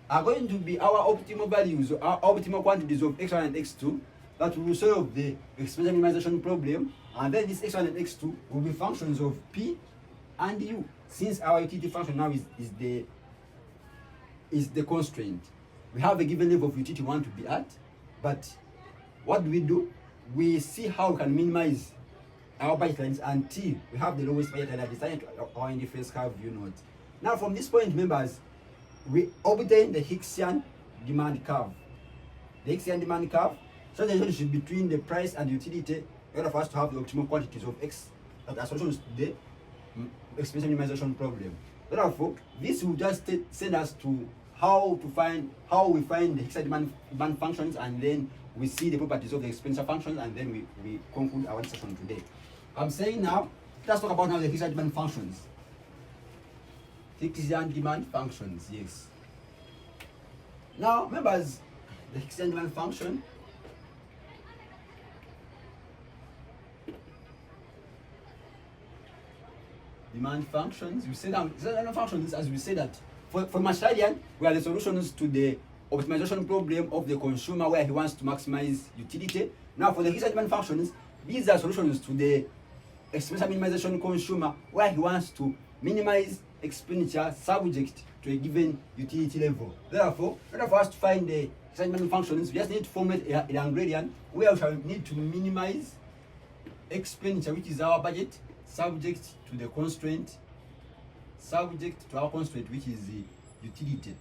are going to be our optimal values, our optimal quantities of x1 and x2 that will solve the expenditure minimization problem, and then this x1 and x2 will be functions of P and U, since our utility function now is the constraint. We have a given level of utility we want to be at, but what do? We see how we can minimize our budget lines until we have the lowest budget line at the time our indifference curve U naught. Now from this point, members, we obtain the hicksian demand curve. The hicksian demand curve shows the relationship between the price and utility in order for us to have the optimal quantities of X that are solutions to the expansion minimization problem. Therefore, this will just send us to how we find the hicksian demand functions, and then we see the properties of the expenditure functions, and then we conclude our session today. I'm saying now, let's talk about now the hicksian demand functions. Hicksian demand functions, yes. Now, members, the hicksian demand function you say that demand functions, as we say that for marshallian, we are the solutions to the optimization problem of the consumer where he wants to maximize utility. Now for the hicksian demand functions, these are solutions to the expenditure minimization consumer where he wants to minimize expenditure subject to a given utility level. Therefore, in order for us to find the hicksian demand functions, we just need to formulate a Lagrangian where we shall need to minimize expenditure, which is our budget, subject to the constraint, subject to our constraint, which is the utility.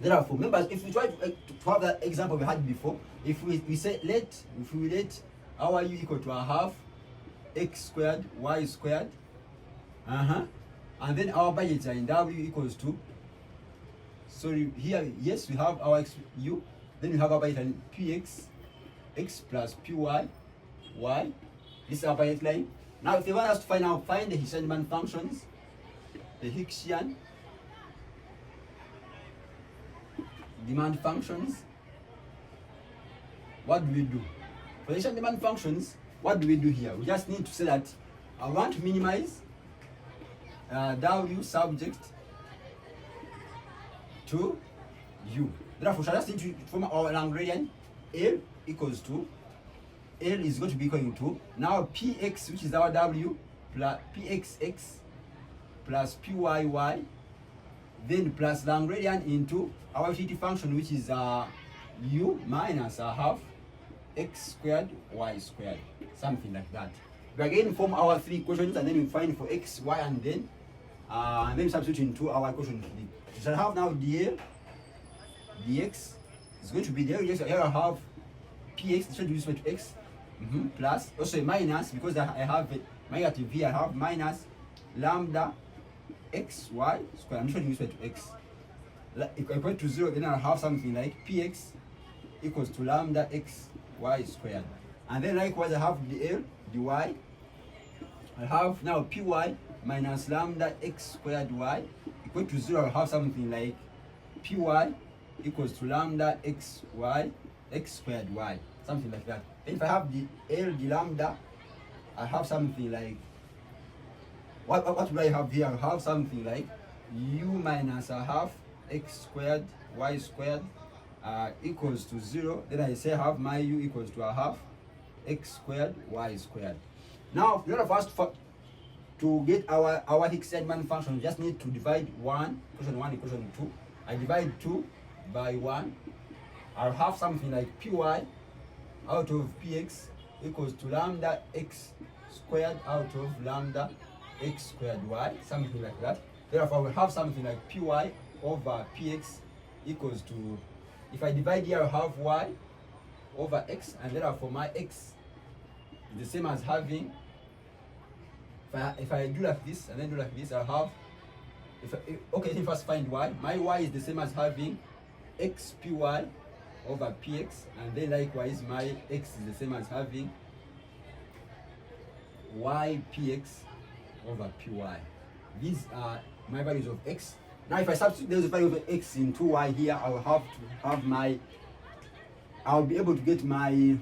Therefore, members, if we try to have that example we had before, if we say let our u equal to a half x squared y squared, and then our budgets are in w equals to, sorry, here, yes, we have our x u, then we have our budget in px x plus py y. This is our budget line. Now, if they want us to find the hicksian demand functions, the hicksian demand functions, what do we do? For the hicksian demand functions, what do we do here? We just need to say that I want to minimize w subject to u. Therefore, we shall just need to form our Lagrangian. L equals to, L is going to be equal to, now px, which is our w, plus pxx plus pyy, then plus Lagrangian into our utility function, which is u minus a half x squared y squared, something like that. We again form our three equations, and then we find for x, y, and then substitute into our equation. We shall have now dl dx is going to be there. Yes, here I have px, this should be equal to x, plus also minus, because I have negative here, I have minus lambda x y squared. I'm showing this way to x equal to 0. Then I'll have something like px equals to lambda x y squared, and then likewise I have dl dy. I have now py minus lambda x squared y equal to 0. I'll have something like py equals to lambda x y x squared y, something like that. Then if I have the l d lambda, I have something like, what do I have here? I have something like u minus a half x squared y squared equals to 0. Then I say I have my u equals to a half x squared y squared. Now, in order for us to get our hicksian demand function, we just need to divide equation 1, equation 2. I divide 2 by 1. I'll have something like py out of px equals to lambda x squared out of lambda x squared y, something like that. Therefore, we'll have something like py over px equals to, if I divide here, I'll have y over x, and therefore my x is the same as having, if I do like this and then do like this, I'll have, okay, let me first find y. My y is the same as having x py over px, and then likewise my x is the same as having y px over py. These are my values of x. Now if I substitute those values of x into y here, I will have to have I'll be able to get my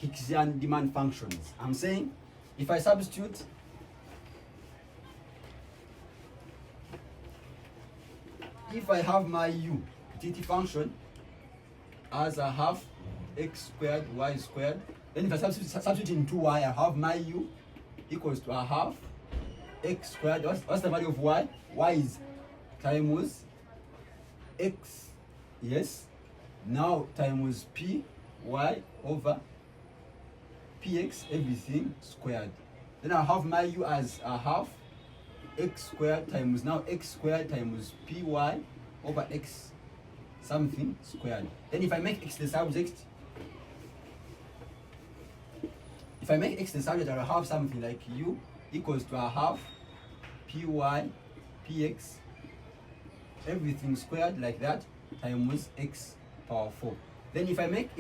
hicksian demand functions. I'm saying if I substitute if I have my u utility function as a half x squared y squared, then if I substitute into y, I have my u equals to a half x squared. What's the value of y? Y is times x, yes, now times p y over px, everything squared. Then I have my u as a half x squared times now x squared times py over x something squared. Then if I make x the subject, I'll have something like u equals to a half py px everything squared like that times x power 4. Then if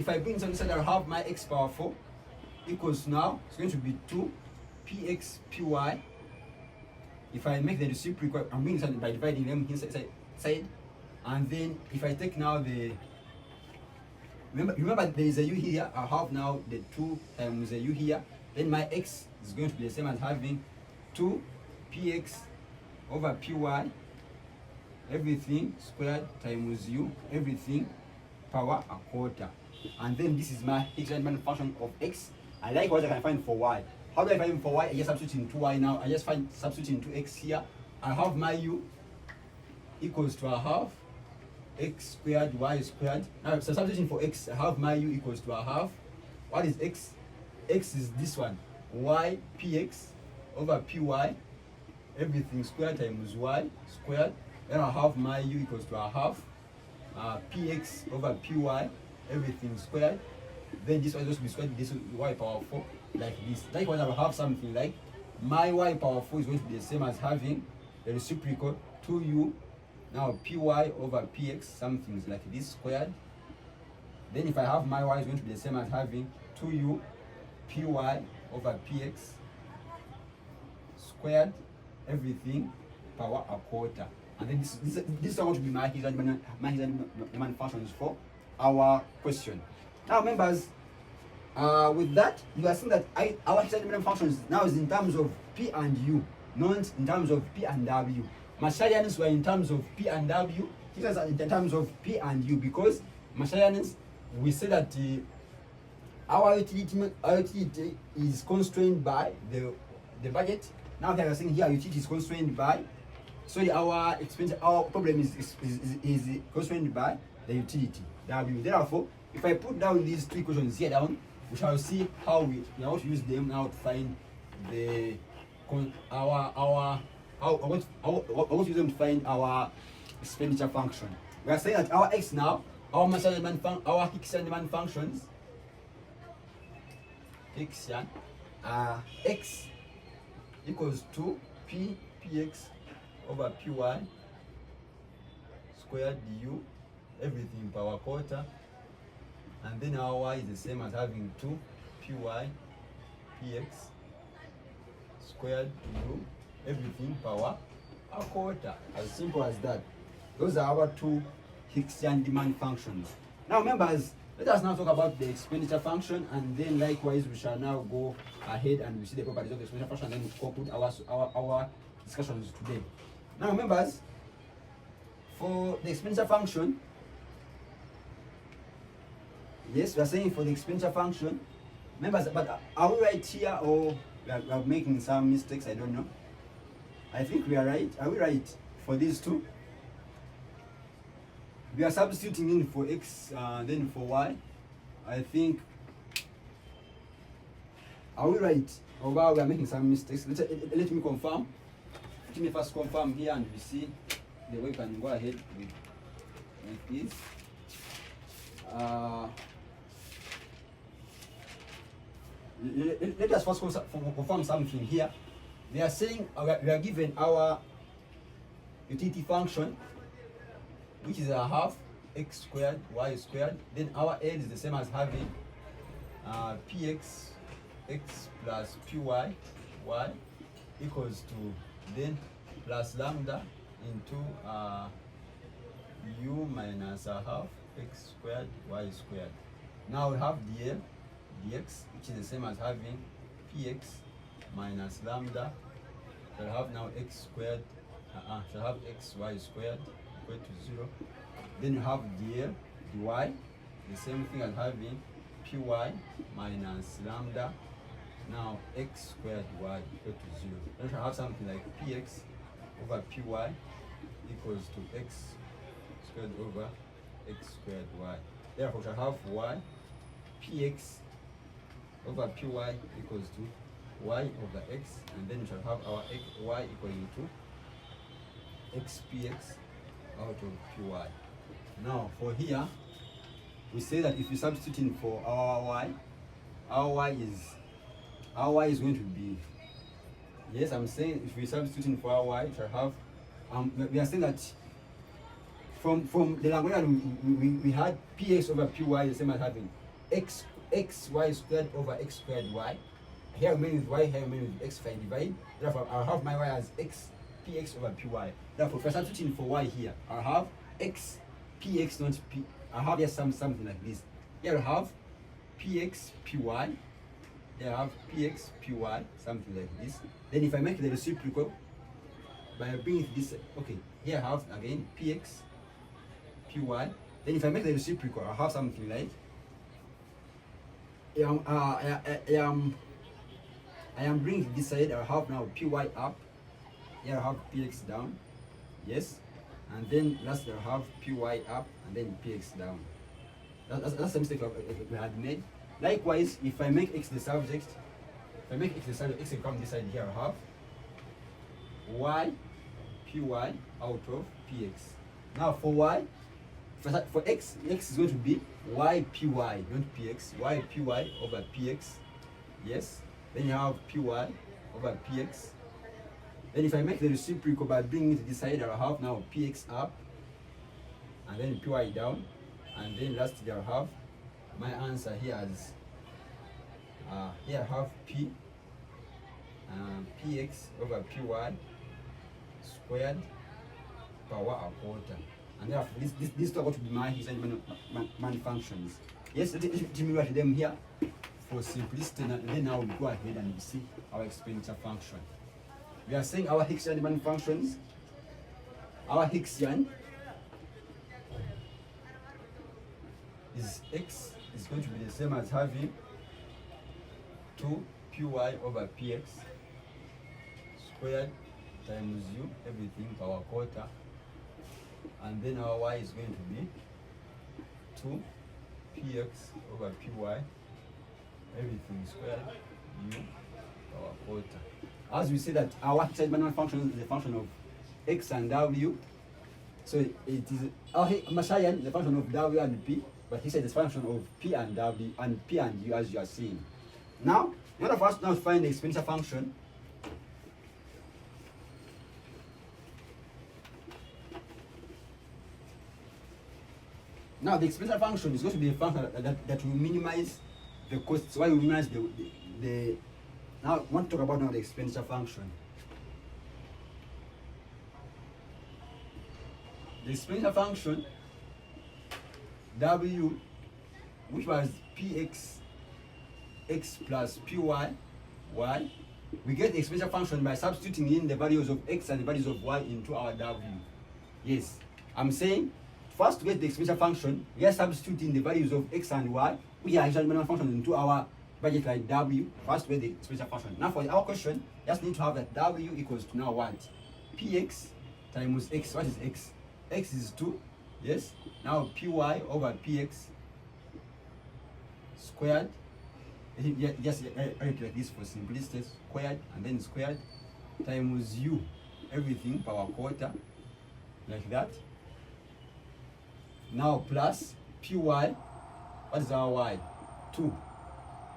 I bring some inside, I'll have my x power 4 equals now, it's going to be 2 px py. If I make the reciprocal, I'm bringing something by dividing them side. And then if I take now the, remember there is a u here, I'll have now the 2 times the u here. Then my x is going to be the same as having 2 px over py everything squared times u everything power a quarter. And then this is my hicksian function of x. And likewise I can find for y. How do I find for y? I just substitute into y now. I just substitute into x here. I have my u equals to a half x squared y squared. Now so substituting for x, I have my u equals to a half. What is x? X is this one, y px over py everything squared times y squared. Then I have my u equals to a half px over py everything squared. Then this one is supposed to be squared, this is y power 4 like this. Likewise I will have something like my y power 4 is going to be the same as having the reciprocal 2u now py over px something like this squared. Then if I have my y is going to be the same as having 2u py over px squared everything power a quarter. And then this is going to be my hicksian functions for our question. Now members, with that you are seeing that our hicksian functions now is in terms of p and u, not in terms of p and w. Marshallians were in terms of p and w, hicksians are in terms of p and u, because Marshallians we say that our utility is constrained by the budget. Now they are saying here utility is constrained by, sorry, our problem is constrained by the utility w. Therefore, if I put down these two equations here down, we shall see how we are going to use them now to find the I want to use them to find our expenditure function. We are saying that our x now, our hicksian functions, hicksian, x equals to p px over py squared du everything power quarter. And then our y is the same as having 2 py px squared du everything power a quarter. As simple as that. Those are our two hicksian demand functions. Now members, let us now talk about the expenditure function, and then likewise we shall now go ahead and we see the properties of the expenditure function, and then we conclude our discussions today. Now members, for the expenditure function, yes, we are saying for the expenditure function, members, but are we right here or we are making some mistakes? I don't know. I think we are right. Are we right for these two? We are substituting in for x, then for y. I think, are we right? Or we are making some mistakes? Let me confirm. Let me first confirm here, and we see the way we can go ahead with this. Let us first confirm something here. They are saying we are given our utility function, which is a half x squared y squared. Then our L is the same as having px x plus py y equals to then plus lambda into u minus a half x squared y squared. Now we have dl dx, which is the same as having px minus lambda shall have now x squared shall have xy squared equal to 0. Then you have dl dy, the same thing as having py minus lambda now x squared y equal to 0. Then you shall have something like px over py equals to x squared over x squared y. Therefore we shall have y px over py equals to y over x, and then we shall have our y equaling to x px out of py. Now for here, we say that if we substitute in for our y is going to be, yes, I'm saying if we substitute in for our y, we shall have, we are saying that from the language we had px over py the same as having xy squared over x squared y. Here remain with y, here remain with x if I divide. Therefore, I'll have my y as x px over py. Therefore, if I substitute for y here, I'll have x px not p. I'll have here something like this. Here I'll have px py. Here I have px py, something like this. Then if I make the reciprocal by bringing this, okay, here I have again px py. Then if I make the reciprocal, I'll have something like I am bringing this side. I'll have now py up. Here I have px down. Yes, and then lastly I'll have py up and then px down. That's the mistake we had made. Likewise, if I make x the subject, x will come this side. Here I'll have y py out of px. Now for y, for x is going to be y py, not px. Y py over px. Yes. Then you have py over px. Then if I make the reciprocal by bringing it to this side, I'll have now px up and then py down, and then lastly I'll have my answer here as here I have p px over py squared power a quarter, and therefore this is going to be my hicksian man functions. Yes, let me write them here for simplicity, and then now we go ahead and we see our expenditure function. We are saying our hicksian man functions. Our hicksian is x is going to be the same as having 2 py over px squared times u, everything power quarter, and then our y is going to be 2 px over py, everything squared u power quarter. As we say that our hicksian manual function is a function of x and w, so it is our marshallian is a function of w and p, but he said it's a function of p and w and p and u, as you are seeing. Now, in order for us now to find the expenditure function, now the expenditure function is going to be a function that will minimize the costs. Why we minimize the now I want to talk about now the expenditure function. The expenditure function w, which was px x plus py y, we get the expenditure function by substituting in the values of x and the values of y into our w. Yes, I'm saying first to get the expenditure function, we are substituting the values of x and y, which are actually manual functions, into our budget like w. First to get the expenditure function. Now for our question, just need to have that w equals to now what? Px times x. What is x? X is 2. Yes. Now py over px squared. Just write it like this for simplicity. Squared and then squared times u, everything power quarter, like that. Now plus py. What is our y? 2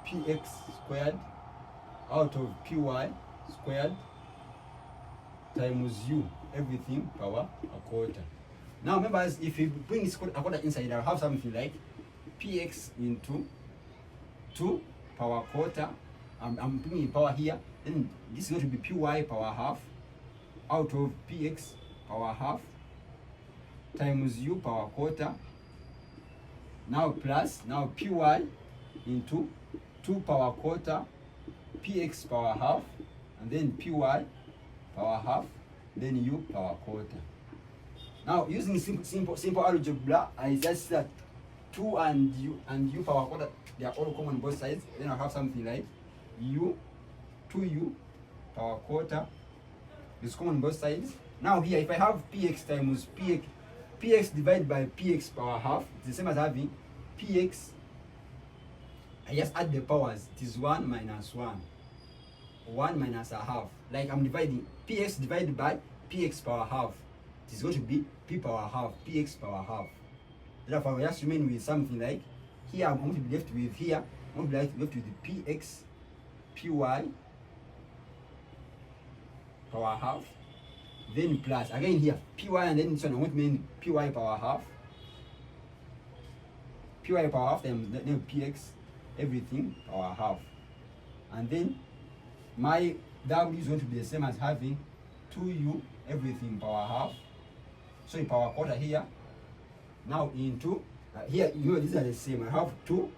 px squared out of py squared times u, everything power a quarter. Now remember, if you bring this a quarter inside, I'll have something like px into 2 power quarter. I'm bringing power here. Then this is going to be py power half out of px power half times u power quarter. Now plus, now py into 2 power quarter, px power half, and then py power half, then u power quarter. Now using simple algebra, I just said 2 and u power quarter, they are all common on both sides. Then I have something like u, 2u power quarter is common on both sides. Now here, if I have px times px divided by px power half, it's the same as having px. I just add the powers. It is 1 minus 1. 1 minus a half. Like I'm dividing px divided by px power half. It is going to be p power half, px power half. Therefore, we just remain with something like here. I'm going to be left with here. I'm going to be left with the px py power half. Then plus again here py, and then this one I'm going to mean py power half. Py power half times then px everything power half. And then my w is going to be the same as having 2u everything power half. So in power quarter here. Now into here, you know these are the same. I have 2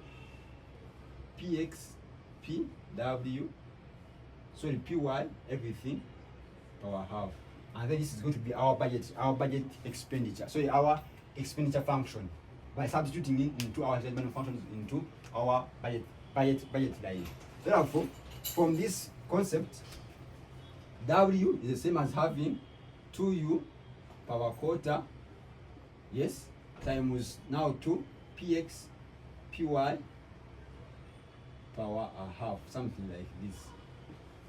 px pw. So the py everything power half. And then this is going to be our budget expenditure. So our expenditure function by substituting it into our expenditure functions into our budget line. Therefore, from this concept, w is the same as having 2u power quarter, yes, times now 2 px py power a half, something like this.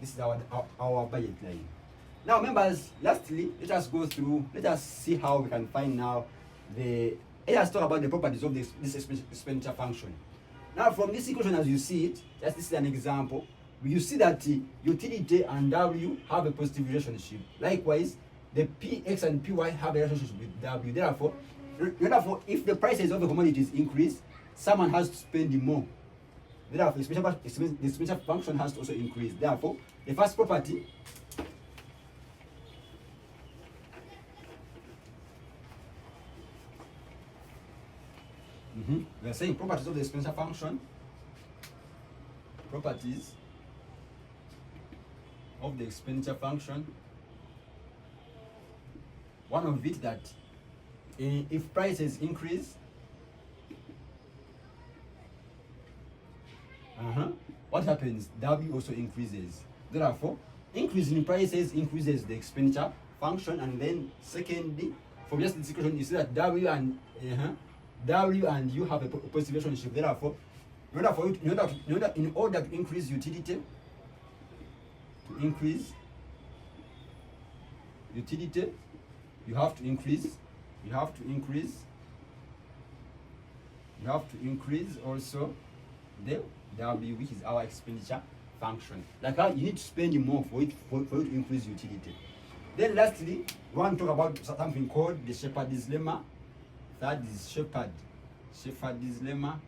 This is our budget line. Now members, lastly, let us see how we can find now let us talk about the properties of this expenditure function. Now from this equation as you see it, just this is an example, you see that utility and w have a positive relationship. Likewise, the px and py have a relationship with w. Therefore, if the prices of the commodities increase, someone has to spend more. Therefore, the expenditure function has to also increase. Therefore, the first property we are saying properties of the expenditure function. Properties of the expenditure function. One of it that if prices increase, what happens? W also increases. Therefore, increase in prices increases the expenditure function, and then secondly, from just this equation, you see that W and U have a positive relationship. Therefore, in order to increase utility, you have to increase also the W, which is our expenditure function. Like how you need to spend more for it to increase utility. Then lastly, we want to talk about something called the Shepherd's lemma. That is Shepherd's lemma.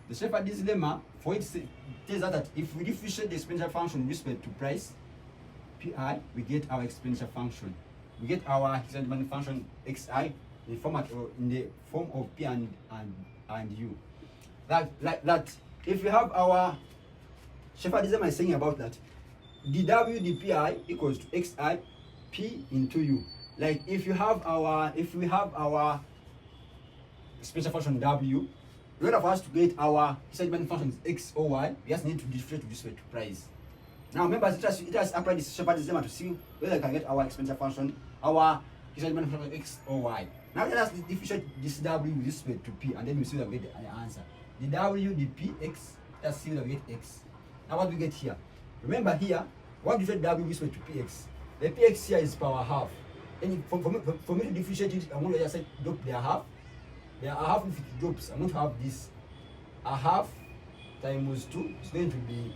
The Shepherd's lemma, for it tells us that if we differentiate the expenditure function with respect to price, pi, we get our expenditure function. We get our expenditure function xi in the form of p and u. That if we have our Shepherd's lemma is saying about that dw dpi equals to xi p into u. Like if we have our expenditure function w, in order for us to get our expenditure functions x or y, we just need to differentiate with respect to price. Now remember, let us apply this Shepherd's lemma to see whether we can get our expenditure function, our expenditure function x or y. Now let us differentiate this w with respect to p, and then we see that we get the answer. The w, the px, let's see that we get x. Now what do we get here? Remember here, what differentiate w with respect to px? The px here is power half. And for me to differentiate it, I'm going to just say drop their half. Their half, if it drops, I'm going to have this. A half times 2 is going to be,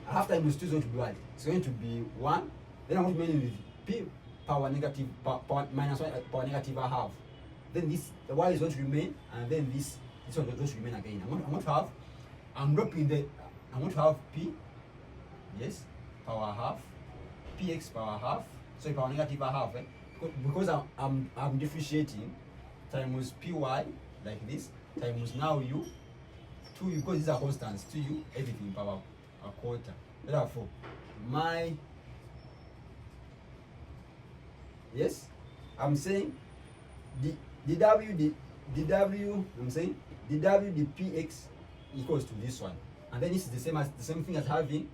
a half times 2 is going to be what? It's going to be 1. Then I'm going to remain with p power negative, power minus 1 power negative a half. Then this, the y is going to remain, and then this one is going to remain again. I'm going to have, I'm going to have p, yes, power half, px power half. So power negative a half, because I'm differentiating, times py like this, times now u, 2u, because these are constants, 2u, everything power a quarter. Therefore, I'm saying the w the px equals to this one, and then this is the same thing as having,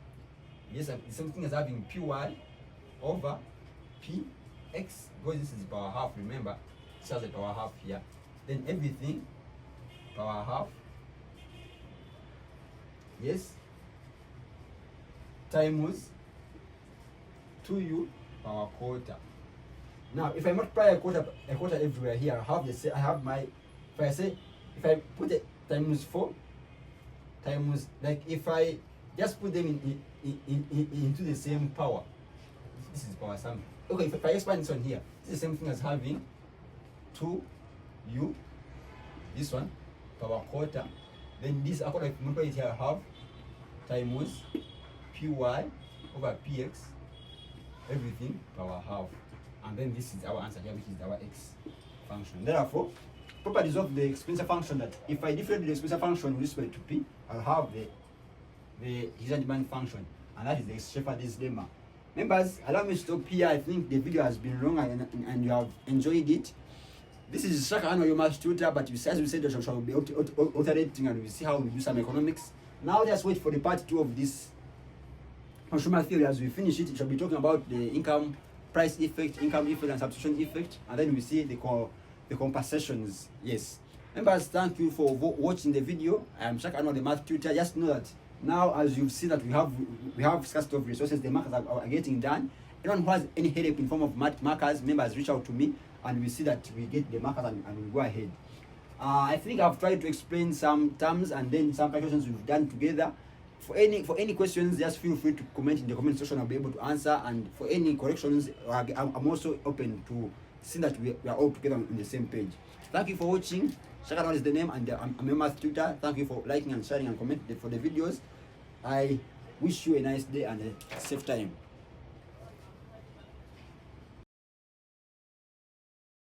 the same thing as having py over px, because this is power half. Remember, this has a power half here. Then everything power half, yes, times 2u power quarter. Now, if I multiply a quarter everywhere here, I have my, if I put it times 4 times, like if I just put them into the same power, this is power sum. Okay, if I expand this one here, this is the same thing as having 2u, this one, power quarter. Then this, according to multiply it here, I have times py over px, everything power half. And then this is our answer here, which is our x function. Therefore, properties of the exponential function, that if I differentiate the exponential function with respect to p, I'll have the hicksian demand function, and that is the Shepherd's lemma. Members, allow me to stop here. I think the video has been long and you have enjoyed it. This is Shaka Ano, your math tutor, but as we said, we shall be alternating and we see how we do some economics. Now just wait for the part 2 of this consumer theory. As we finish it, we shall be talking about the income price effect, income effect, and substitution effect, and then we see the compensations. Yes. Members, thank you for watching the video. I am Shaka Ano, the math tutor. Just know that now, as you've seen that we have scarcity of resources, the markers are getting done. Anyone who has any headache in form of markers, members, reach out to me, and we see that we get the markers and we go ahead. I think I've tried to explain some terms and then some calculations we've done together. For any questions, just feel free to comment in the comment section. I'll be able to answer. And for any corrections, I'm also open to see that we are all together on the same page. Thank you for watching. Shaka Ano is the name, and I'm a math tutor. Thank you for liking and sharing and commenting for the videos. I wish you a nice day and a safe time.